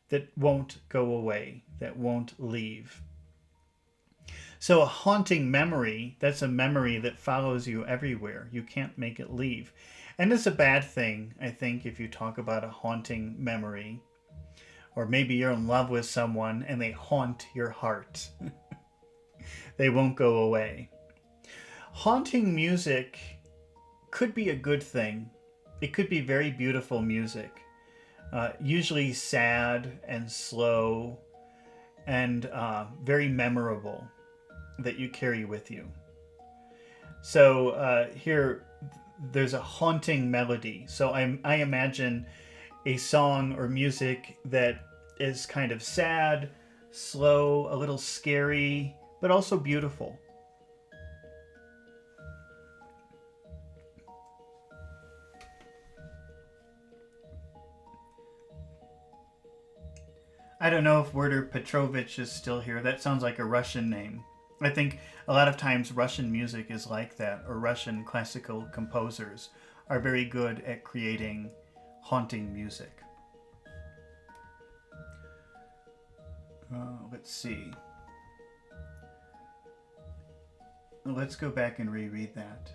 that won't go away, that won't leave. So a haunting memory, that's a memory that follows you everywhere. You can't make it leave. And it's a bad thing, I think, if you talk about a haunting memory. Or maybe you're in love with someone and they haunt your heart. They won't go away. Haunting music could be a good thing. It could be very beautiful music. Usually sad and slow and very memorable, that you carry with you. So here, there's a haunting melody. So I imagine a song or music that is kind of sad, slow, a little scary, but also beautiful. I don't know if Werder Petrovich is still here. That sounds like a Russian name. I think a lot of times Russian music is like that, or Russian classical composers are very good at creating haunting music. Let's see. Let's go back and reread that.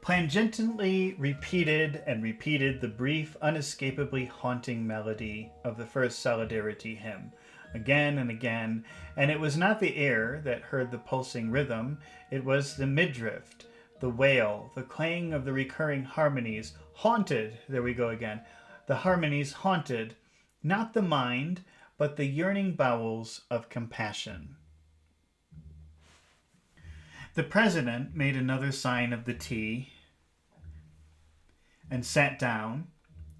Plangently repeated and repeated the brief, unescapably haunting melody of the first Solidarity hymn, again and again, and it was not the air that heard the pulsing rhythm, it was the midriff, the wail, the clang of the recurring harmonies, haunted, there we go again, the harmonies haunted, not the mind, but the yearning bowels of compassion. The president made another sign of the T and sat down.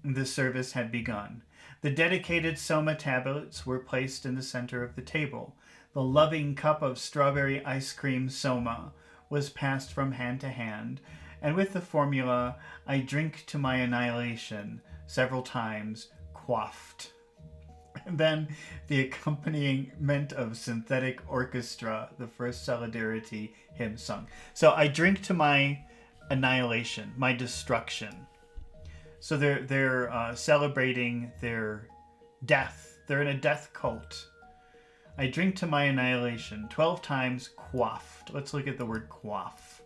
The service had begun. The dedicated Soma tablets were placed in the center of the table. The loving cup of strawberry ice cream Soma was passed from hand to hand, and with the formula, "I drink to my annihilation," several times quaffed. And then the accompaniment of synthetic orchestra, the first Solidarity hymn sung. So I drink to my annihilation, my destruction. So they're celebrating their death. They're in a death cult. I drink to my annihilation. 12 times quaffed. Let's look at the word quaff.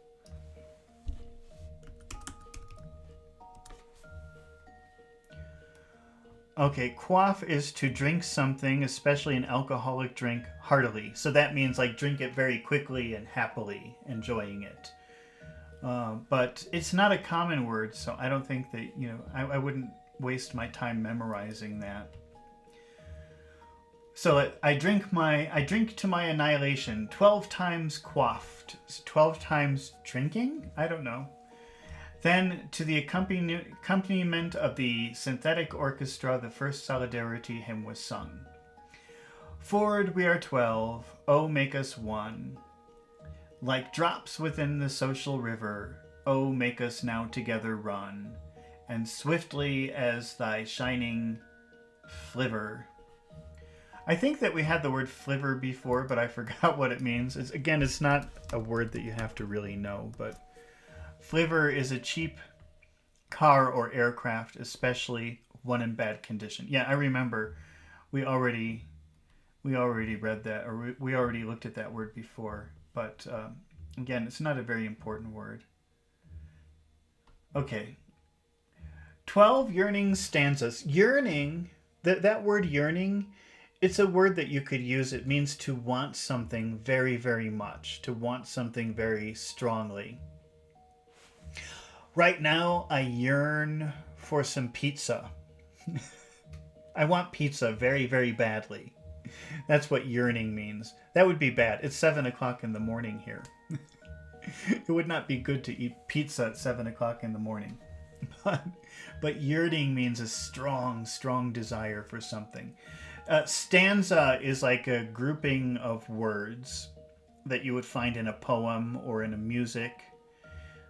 Okay, quaff is to drink something, especially an alcoholic drink, heartily. So that means like drink it very quickly and happily, enjoying it. But it's not a common word, so I don't think that, I wouldn't waste my time memorizing that. So I drink to my annihilation. 12 times quaffed. 12 times drinking? I don't know. Then, to the accompaniment of the synthetic orchestra, the first Solidarity hymn was sung. Forward we are 12, oh make us one. Like drops within the social river, oh make us now together run. And swiftly as thy shining flivver. I think that we had the word flivver before, but I forgot what it means. It's not a word that you have to really know, but flivver is a cheap car or aircraft, especially one in bad condition. Yeah, I remember we already read that, or we already looked at that word before. But again, it's not a very important word. Okay. 12 yearning stanzas. Yearning, that word yearning, it's a word that you could use. It means to want something very, very much, to want something very strongly. Right now, I yearn for some pizza. I want pizza very, very badly. That's what yearning means. That would be bad. It's 7 o'clock in the morning here. It would not be good to eat pizza at 7 o'clock in the morning. But yearning means a strong, strong desire for something. Stanza is like a grouping of words that you would find in a poem or in a music.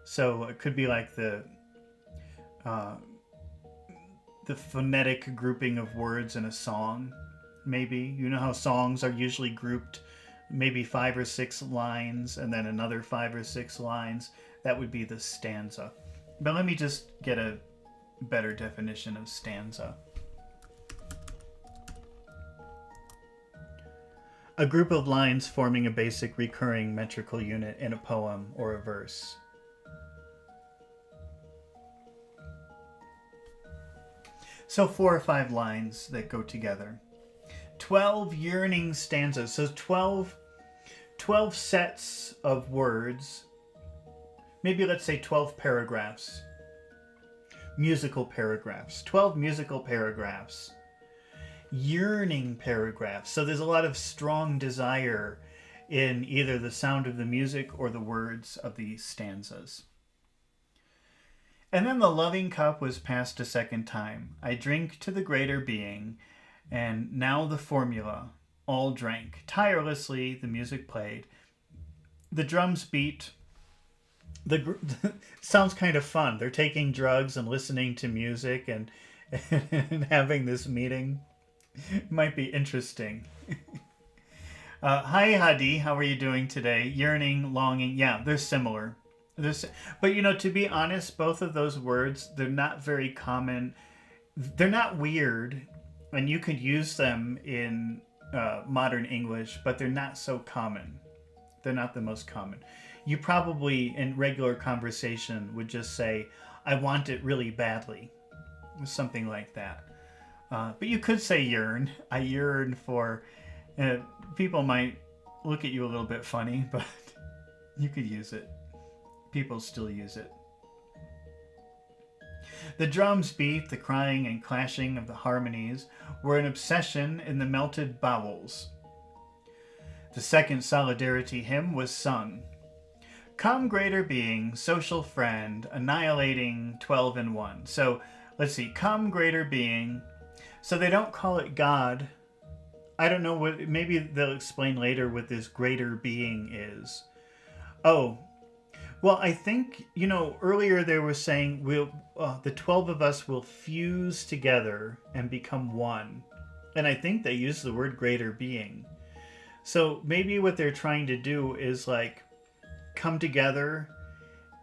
So it could be like the phonetic grouping of words in a song, maybe. You know how songs are usually grouped, maybe 5 or 6 lines, and then another 5 or 6 lines. That would be the stanza. But let me just get a better definition of stanza. A group of lines forming a basic recurring metrical unit in a poem or a verse. So 4 or 5 lines that go together. 12 yearning stanzas. So 12 sets of words. Maybe let's say 12 paragraphs. Musical paragraphs. 12 musical paragraphs. Yearning paragraphs. So there's a lot of strong desire in either the sound of the music or the words of these stanzas. And then the loving cup was passed a second time. I drink to the greater being, and now the formula. All drank. Tirelessly the music played. The drums beat. Sounds kind of fun. They're taking drugs and listening to music and having this meeting. Might be interesting. Hi, Hadi. How are you doing today? Yearning, longing. Yeah, they're similar. But to be honest, both of those words, they're not very common. They're not weird, and you could use them in modern English, but they're not so common. They're not the most common. You probably, in regular conversation, would just say, I want it really badly. Something like that. But you could say yearn. I yearn for... people might look at you a little bit funny, but you could use it. People still use it. The drums beat, the crying and clashing of the harmonies were an obsession in the melted bowels. The second solidarity hymn was sung. Come greater being, social friend, annihilating 12 in 1. So, let's see. Come greater being. So they don't call it God. I don't know what... Maybe they'll explain later what this greater being is. Oh, well, I think, earlier they were saying the 12 of us will fuse together and become one. And I think they use the word greater being. So maybe what they're trying to do is come together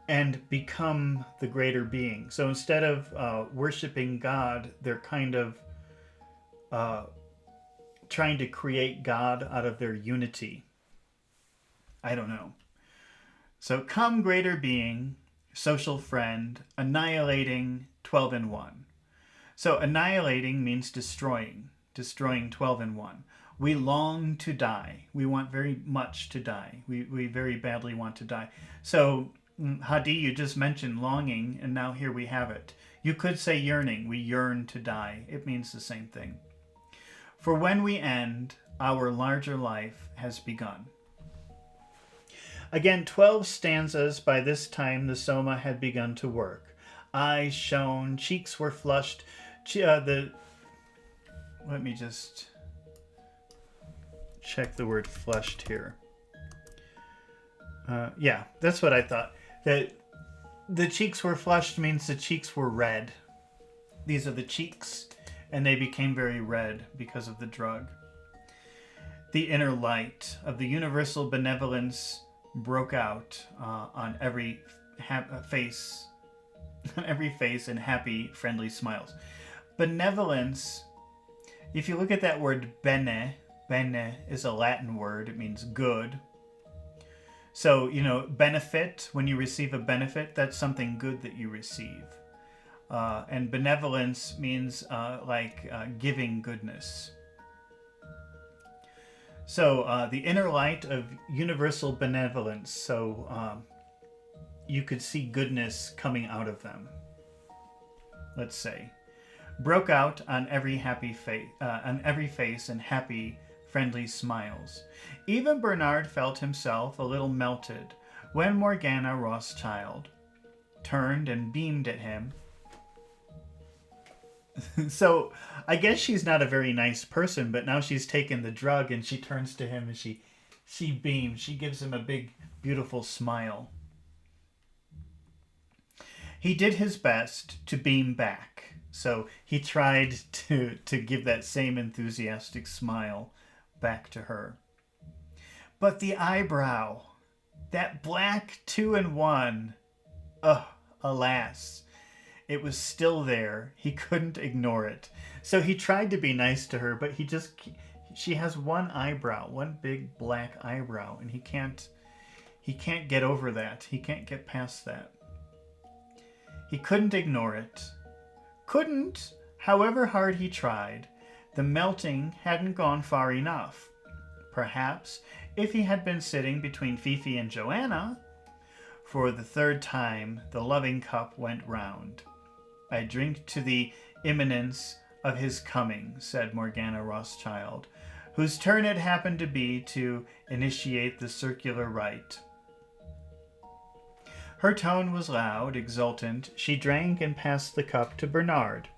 and become the greater being. So instead of worshiping God, they're kind of trying to create God out of their unity. I don't know. So come greater being, social friend, annihilating 12 in 1. So annihilating means destroying 12 in 1. We long to die. We want very much to die. We very badly want to die. So Hadi, you just mentioned longing, and now here we have it. You could say yearning. We yearn to die. It means the same thing. For when we end, our larger life has begun. Again, 12 stanzas. By this time, the soma had begun to work. Eyes shone, cheeks were flushed. Let me just check the word flushed here. Yeah, that's what I thought. That the cheeks were flushed means the cheeks were red. These are the cheeks, and they became very red because of the drug. The inner light of the universal benevolence broke out on every face in happy, friendly smiles. Benevolence, if you look at that word bene is a Latin word. It means good. So, benefit, when you receive a benefit, that's something good that you receive. And benevolence means giving goodness. So the inner light of universal benevolence. So you could see goodness coming out of them. Let's say, broke out on every face and happy, friendly smiles. Even Bernard felt himself a little melted when Morgana Rothschild turned and beamed at him. So I guess she's not a very nice person, but now she's taken the drug and she turns to him and she beams. She gives him a big, beautiful smile. He did his best to beam back. So he tried to give that same enthusiastic smile back to her. But the eyebrow, that black 2 in 1, alas. It was still there. He couldn't ignore it. So he tried to be nice to her, but she has one eyebrow, one big black eyebrow, and he can't get over that. He can't get past that. He couldn't ignore it. Couldn't, however hard he tried. The melting hadn't gone far enough. Perhaps if he had been sitting between Fifi and Joanna. For the third time, the loving cup went round. I drink to the imminence of his coming, said Morgana Rothschild, whose turn it happened to be to initiate the circular rite. Her tone was loud, exultant. She drank and passed the cup to Bernard.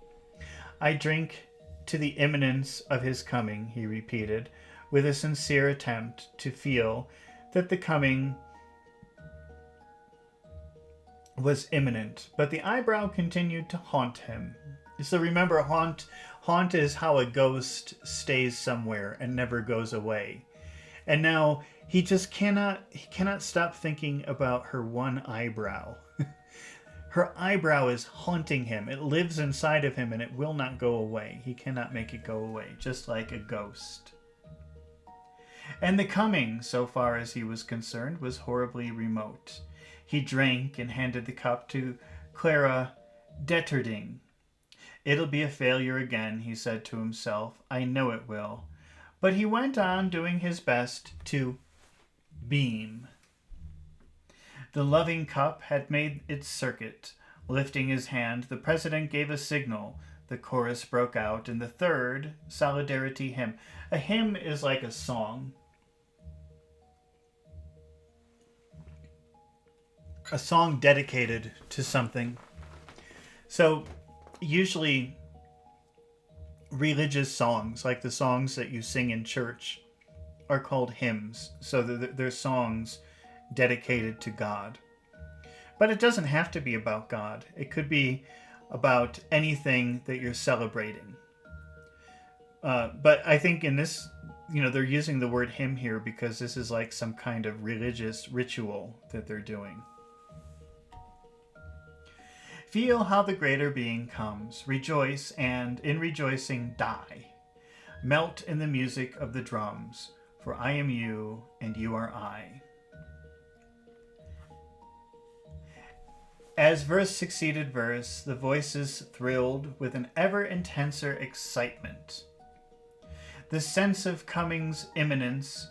I drink to the imminence of his coming, he repeated, with a sincere attempt to feel that the coming was imminent, but the eyebrow continued to haunt him. So remember, haunt Haunt is how a ghost stays somewhere and never goes away. And now he cannot stop thinking about her one eyebrow. Her eyebrow is haunting him. It lives inside of him and it will not go away. He cannot make it go away, just like a ghost. And the coming, so far as he was concerned, was horribly remote. He drank and handed the cup to Clara Detterding. It'll be a failure again, he said to himself. I know it will. But he went on doing his best to beam. The loving cup had made its circuit. Lifting his hand, the president gave a signal. The chorus broke out in the third solidarity hymn. A hymn is like a song. A song dedicated to something. So, usually, religious songs, like the songs that you sing in church, are called hymns. So they're songs dedicated to God. But it doesn't have to be about God. It could be about anything that you're celebrating. But I think in this, they're using the word hymn here because this is like some kind of religious ritual that they're doing. Feel how the greater being comes. Rejoice, and in rejoicing die. Melt in the music of the drums, for I am you, and you are I. As verse succeeded verse, the voices thrilled with an ever intenser excitement. The sense of coming's imminence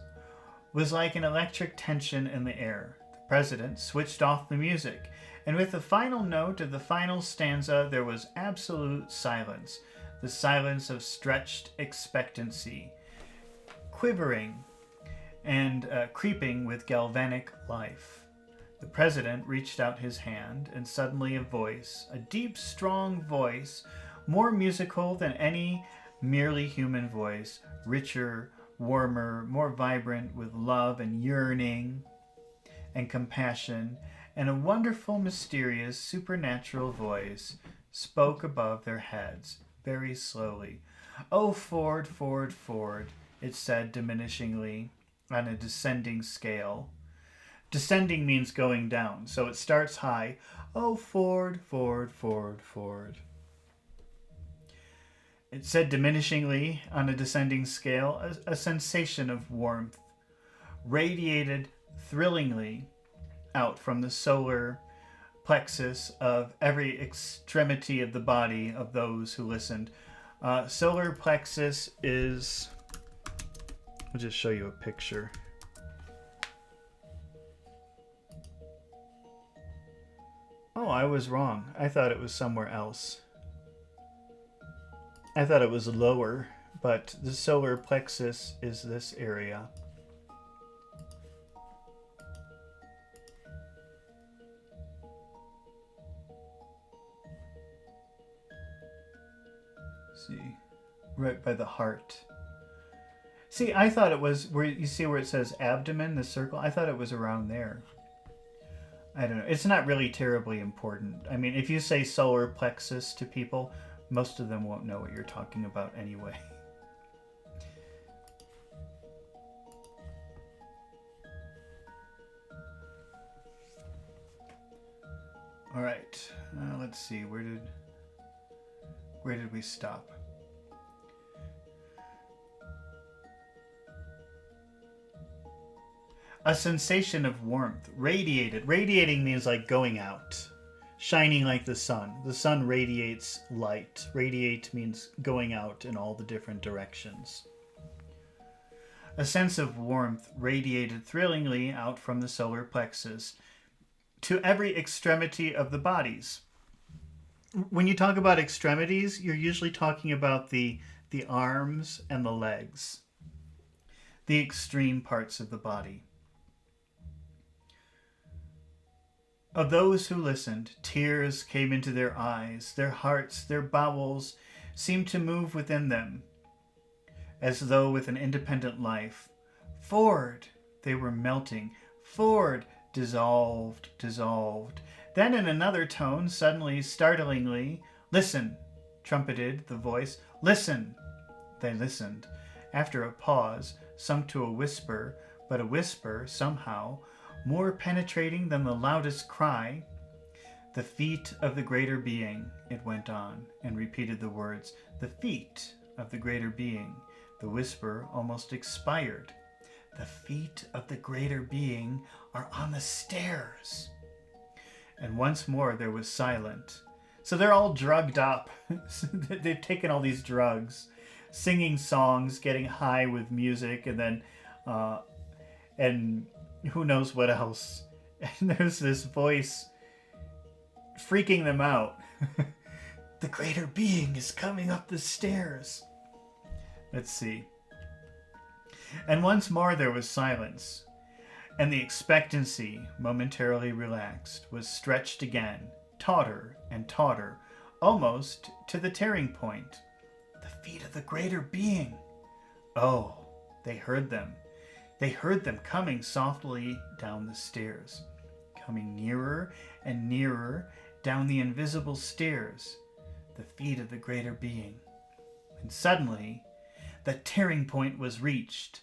was like an electric tension in the air. The president switched off the music, and with the final note of the final stanza, there was absolute silence, the silence of stretched expectancy, quivering and creeping with galvanic life. The president reached out his hand, and suddenly a voice, a deep, strong voice, more musical than any merely human voice, richer, warmer, more vibrant with love and yearning and compassion, and a wonderful, mysterious, supernatural voice spoke above their heads, very slowly. "Oh, Ford, Ford, Ford," it said diminishingly on a descending scale. Descending means going down, so it starts high. "Oh, Ford, Ford, Ford, Ford." It said diminishingly on a descending scale, a sensation of warmth radiated thrillingly out from the solar plexus of every extremity of the body of those who listened. Solar plexus is... I'll just show you a picture. Oh, I was wrong. I thought it was somewhere else. I thought it was lower, but the solar plexus is this area. See, right by the heart. See, I thought it was where you see where it says abdomen, the circle. I thought it was around there. I don't know. It's not really terribly important. I mean, if you say solar plexus to people, most of them won't know what you're talking about anyway. All right. Let's see. Where did we stop? A sensation of warmth radiated. Radiating means like going out, shining like the sun. The sun radiates light. Radiate means going out in all the different directions. A sense of warmth radiated thrillingly out from the solar plexus to every extremity of the bodies. When you talk about extremities, you're usually talking about the arms and the legs, the extreme parts of the body. Of those who listened, tears came into their eyes, their hearts, their bowels seemed to move within them, as though with an independent life. Ford, they were melting. Ford, dissolved, dissolved. Then in another tone, suddenly, startlingly, "Listen," trumpeted the voice. Listen! They listened. After a pause, sunk to a whisper, but a whisper, somehow, more penetrating than the loudest cry. The feet of the greater being, it went on, and repeated the words. The feet of the greater being. The whisper almost expired. The feet of the greater being are on the stairs. And once more there was silent. So they're all drugged up. They've taken all these drugs, singing songs, getting high with music, and then, and who knows what else. And there's this voice freaking them out. The greater being is coming up the stairs. Let's see. And once more there was silence, and the expectancy, momentarily relaxed, was stretched again, tauter and tauter, almost to the tearing point. The feet of the greater being. Oh, they heard them. They heard them coming softly down the stairs, coming nearer and nearer down the invisible stairs, the feet of the greater being. And suddenly, the tearing point was reached.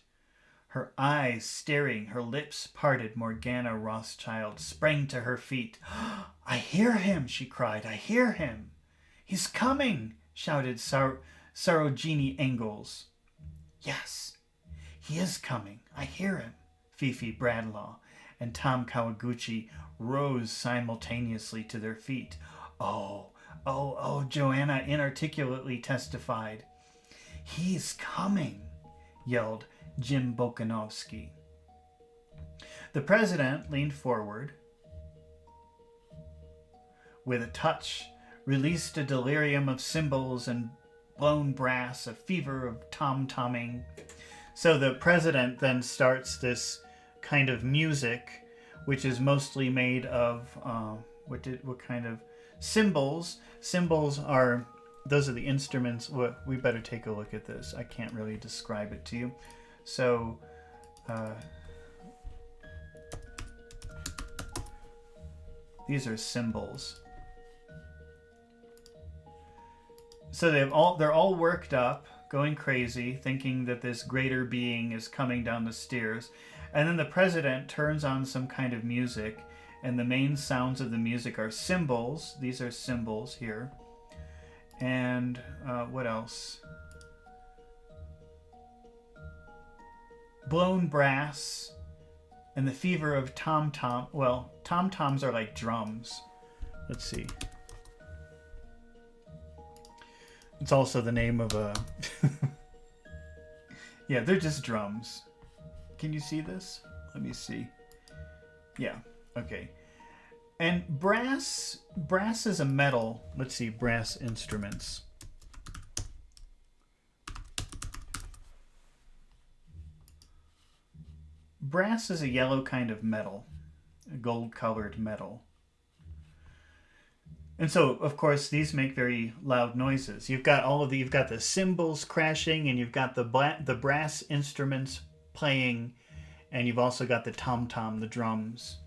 Her eyes staring, her lips parted, Morgana Rothschild sprang to her feet. I hear him, she cried. I hear him. He's coming, shouted Sarojini Engels. Yes, he is coming. I hear him. Fifi Bradlaugh and Tom Kawaguchi rose simultaneously to their feet. Oh, Joanna inarticulately testified. He's coming, yelled Jim Bokanovsky. The president leaned forward. With a touch, released a delirium of cymbals and blown brass, a fever of tom-tomming. So the president then starts this kind of music, which is mostly made of, what kind of cymbals? Cymbals are, those are the instruments. Well, we better take a look at this. I can't really describe it to you. So, these are cymbals. So they're all worked up, going crazy, thinking that this greater being is coming down the stairs. And then the president turns on some kind of music, and the main sounds of the music are cymbals. These are cymbals here. And what else? Blown brass, and the fever of tom-tom. Well, tom-toms are like drums. Let's see. It's also the name of a... Yeah, they're just drums. Can you see this? Let me see. Yeah, okay. And brass is a metal. Let's see, brass instruments. Brass is a yellow kind of metal, a gold-colored metal. And so, of course, these make very loud noises. You've got the cymbals crashing, and you've got the brass instruments playing, and you've also got the tom-tom, the drums.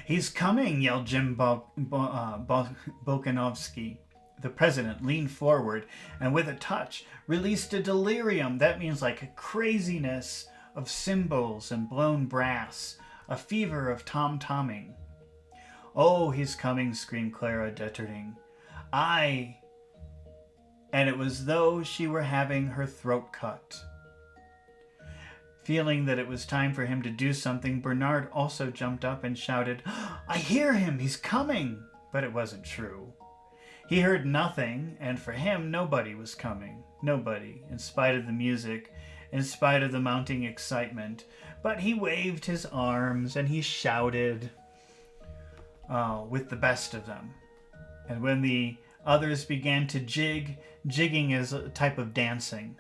He's coming, yelled Jim Bokanovsky. The president leaned forward and with a touch released a delirium. That means like a craziness of cymbals and blown brass, a fever of tom-tomming. Oh, he's coming, screamed Clara Detterding. And it was though she were having her throat cut. Feeling that it was time for him to do something, Bernard also jumped up and shouted, I hear him, he's coming! But it wasn't true. He heard nothing, and for him, nobody was coming. Nobody, in spite of the music, in spite of the mounting excitement. But he waved his arms, and he shouted with the best of them. And when the others began to jig, jigging is a type of dancing.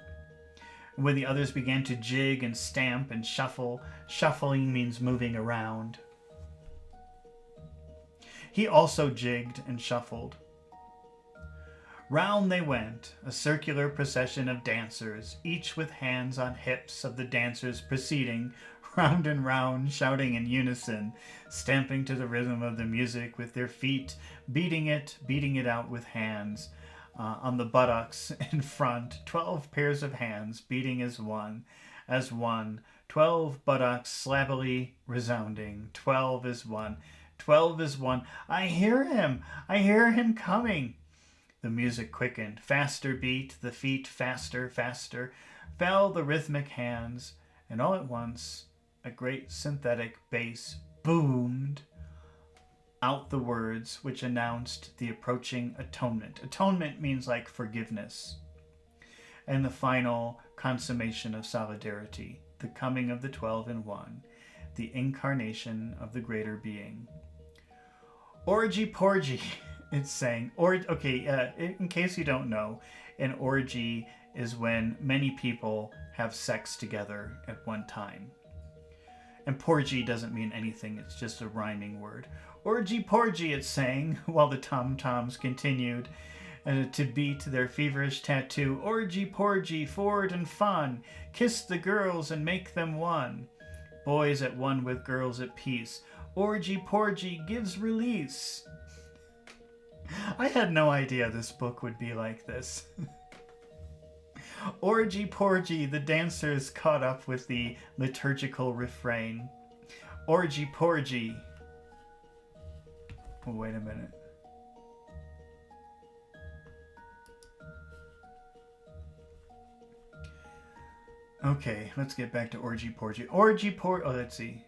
When the others began to jig and stamp and shuffle, shuffling means moving around. He also jigged and shuffled. Round they went, a circular procession of dancers, each with hands on hips of the dancers preceding. round and round, shouting in unison, stamping to the rhythm of the music with their feet, beating it out with hands. On the buttocks in front, 12 pairs of hands beating as one, 12 buttocks slappily resounding. 12 is one. 12 is one. I hear him coming. The music quickened. Faster beat, the feet faster, faster. Fell the rhythmic hands, and all at once a great synthetic bass boomed out the words which announced the approaching atonement. Atonement means like forgiveness. And the final consummation of solidarity, the coming of the 12 in one, the incarnation of the greater being. Orgy porgy, it's saying. In case you don't know, an orgy is when many people have sex together at one time. And porgy doesn't mean anything, it's just a rhyming word. Orgy porgy, it's saying, while the tom-toms continued to beat their feverish tattoo. Orgy porgy, forward and fun, kiss the girls and make them one. Boys at one with girls at peace. Orgy porgy gives release. I had no idea this book would be like this. Orgy porgy, the dancers caught up with the liturgical refrain. Orgy porgy. Oh, wait a minute. Okay, let's get back to orgy porgy. Let's see.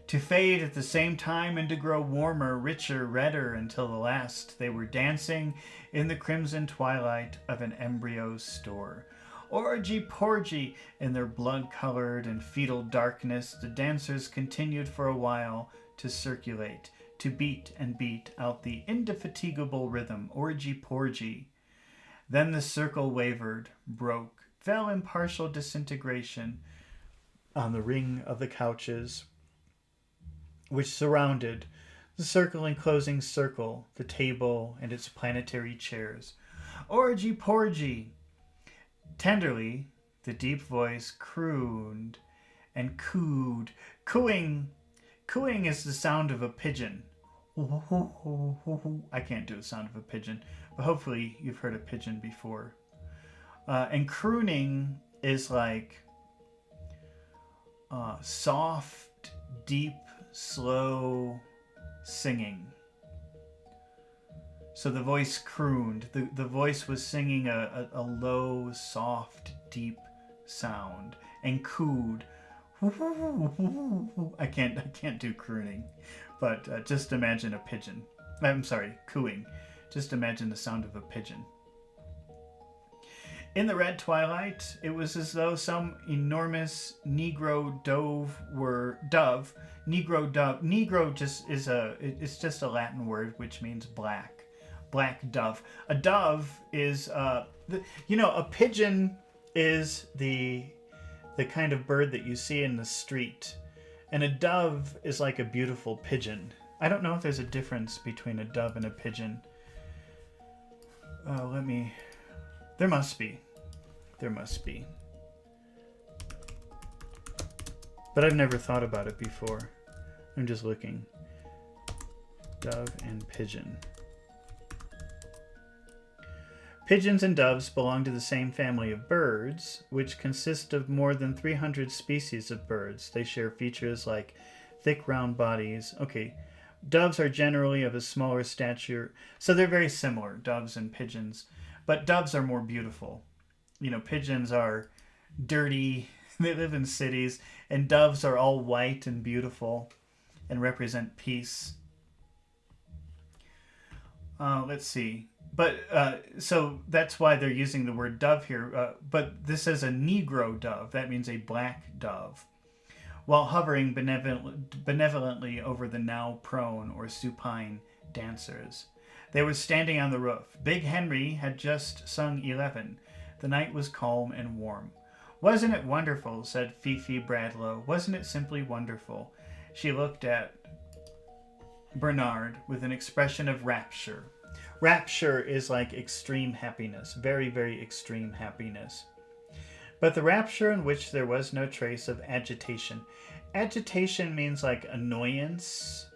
To fade at the same time and to grow warmer, richer, redder until the last they were dancing in the crimson twilight of an embryo's store. Orgy porgy, in their blood-colored and fetal darkness, the dancers continued for a while to circulate, to beat and beat out the indefatigable rhythm, orgy porgy. Then the circle wavered, broke, fell in partial disintegration on the ring of the couches which surrounded the circle enclosing circle, the table and its planetary chairs. Orgy porgy! Tenderly, the deep voice crooned and cooed. Cooing is the sound of a pigeon. I can't do the sound of a pigeon, but hopefully you've heard a pigeon before. And crooning is like soft, deep, slow singing. So the voice crooned. The voice was singing a low, soft, deep sound and cooed. I can't do crooning, but just imagine a pigeon. I'm sorry, cooing. Just imagine the sound of a pigeon. In the red twilight, it was as though some enormous Negro dove. Negro just is it's just a Latin word which means black. Black dove. A dove is a pigeon is the kind of bird that you see in the street, and a dove is like a beautiful pigeon. I don't know if there's a difference between a dove and a pigeon. There must be. But I've never thought about it before. I'm just looking. Dove and pigeon. Pigeons and doves belong to the same family of birds, which consist of more than 300 species of birds. They share features like thick round bodies. Okay, doves are generally of a smaller stature, so they're very similar, doves and pigeons. But doves are more beautiful. Pigeons are dirty, they live in cities, and doves are all white and beautiful and represent peace. Let's see. But so that's why they're using the word dove here. But this is a Negro dove. That means a black dove. While hovering benevolently over the now prone or supine dancers. They were standing on the roof. Big Henry had just sung 11. The night was calm and warm. Wasn't it wonderful, said Fifi Bradlow. Wasn't it simply wonderful? She looked at Bernard with an expression of rapture. Rapture is like extreme happiness, very, very extreme happiness. But the rapture in which there was no trace of agitation. Agitation means like annoyance.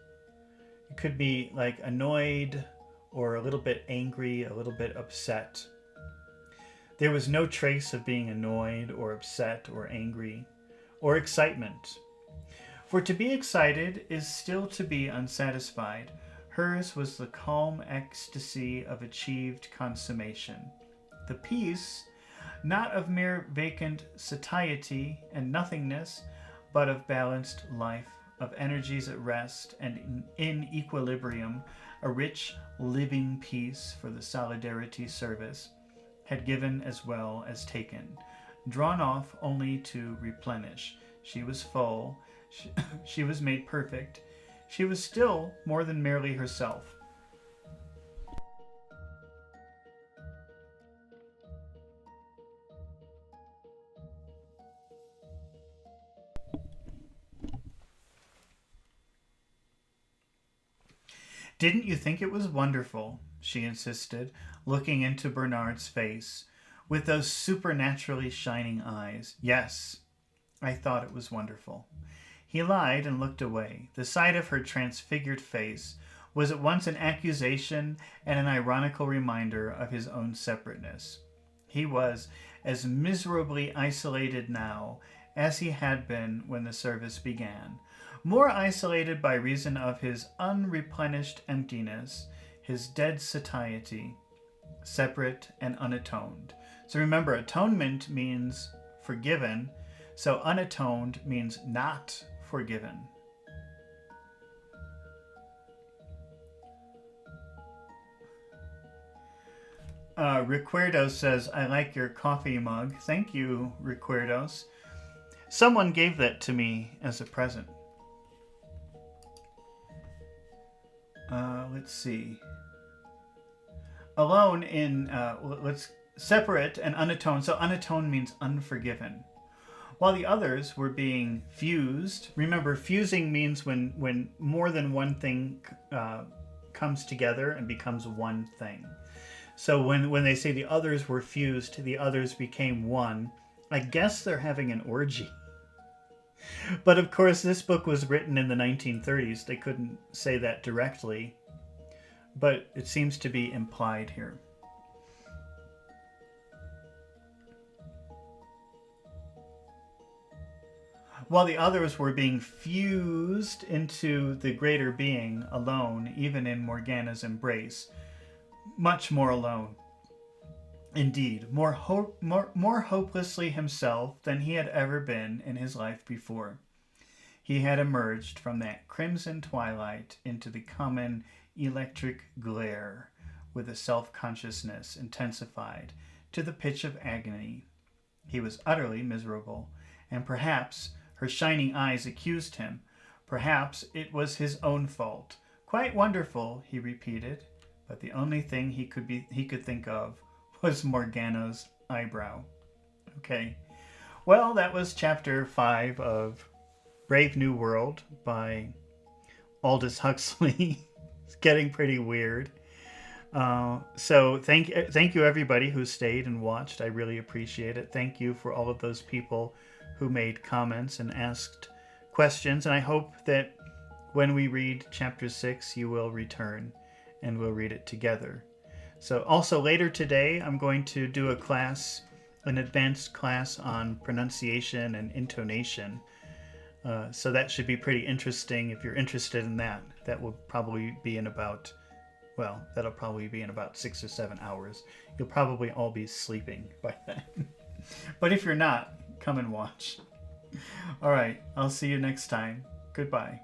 It could be like annoyed or a little bit angry, a little bit upset. There was no trace of being annoyed or upset or angry or excitement. For to be excited is still to be unsatisfied. Hers was the calm ecstasy of achieved consummation. The peace, not of mere vacant satiety and nothingness, but of balanced life, of energies at rest and in equilibrium, a rich, living peace for the solidarity service, had given as well as taken, drawn off only to replenish. She was full, she was made perfect, she was still more than merely herself. Didn't you think it was wonderful? She insisted, looking into Bernard's face with those supernaturally shining eyes. Yes, I thought it was wonderful. He lied and looked away. The sight of her transfigured face was at once an accusation and an ironical reminder of his own separateness. He was as miserably isolated now as he had been when the service began, more isolated by reason of his unreplenished emptiness, his dead satiety, separate and unatoned. So remember, atonement means forgiven, so unatoned means not forgiven. Recuerdos says, I like your coffee mug. Thank you, Recuerdos. Someone gave that to me as a present. Let's see. Alone in, let's separate and unatoned. So unatoned means unforgiven. While the others were being fused. Remember, fusing means when more than one thing comes together and becomes one thing. So when they say the others were fused, the others became one, I guess they're having an orgy. But of course, this book was written in the 1930s. They couldn't say that directly, but it seems to be implied here. While the others were being fused into the greater being alone, even in Morgana's embrace, much more alone. Indeed, more hopelessly himself than he had ever been in his life before. He had emerged from that crimson twilight into the common electric glare, with a self-consciousness intensified to the pitch of agony. He was utterly miserable, and perhaps her shining eyes accused him. Perhaps it was his own fault. Quite wonderful, he repeated, but the only thing he could think of was Morgana's eyebrow. Okay. Well, that was chapter 5 of Brave New World by Aldous Huxley. It's getting pretty weird. So thank you everybody who stayed and watched. I really appreciate it. Thank you for all of those people who made comments and asked questions. And I hope that when we read chapter 6, you will return and we'll read it together. So also later today, I'm going to do a class, an advanced class on pronunciation and intonation. So that should be pretty interesting if you're interested in that. That will probably be in about, that'll probably be in about 6 or 7 hours. You'll probably all be sleeping by then. But if you're not, come and watch. All right, I'll see you next time. Goodbye.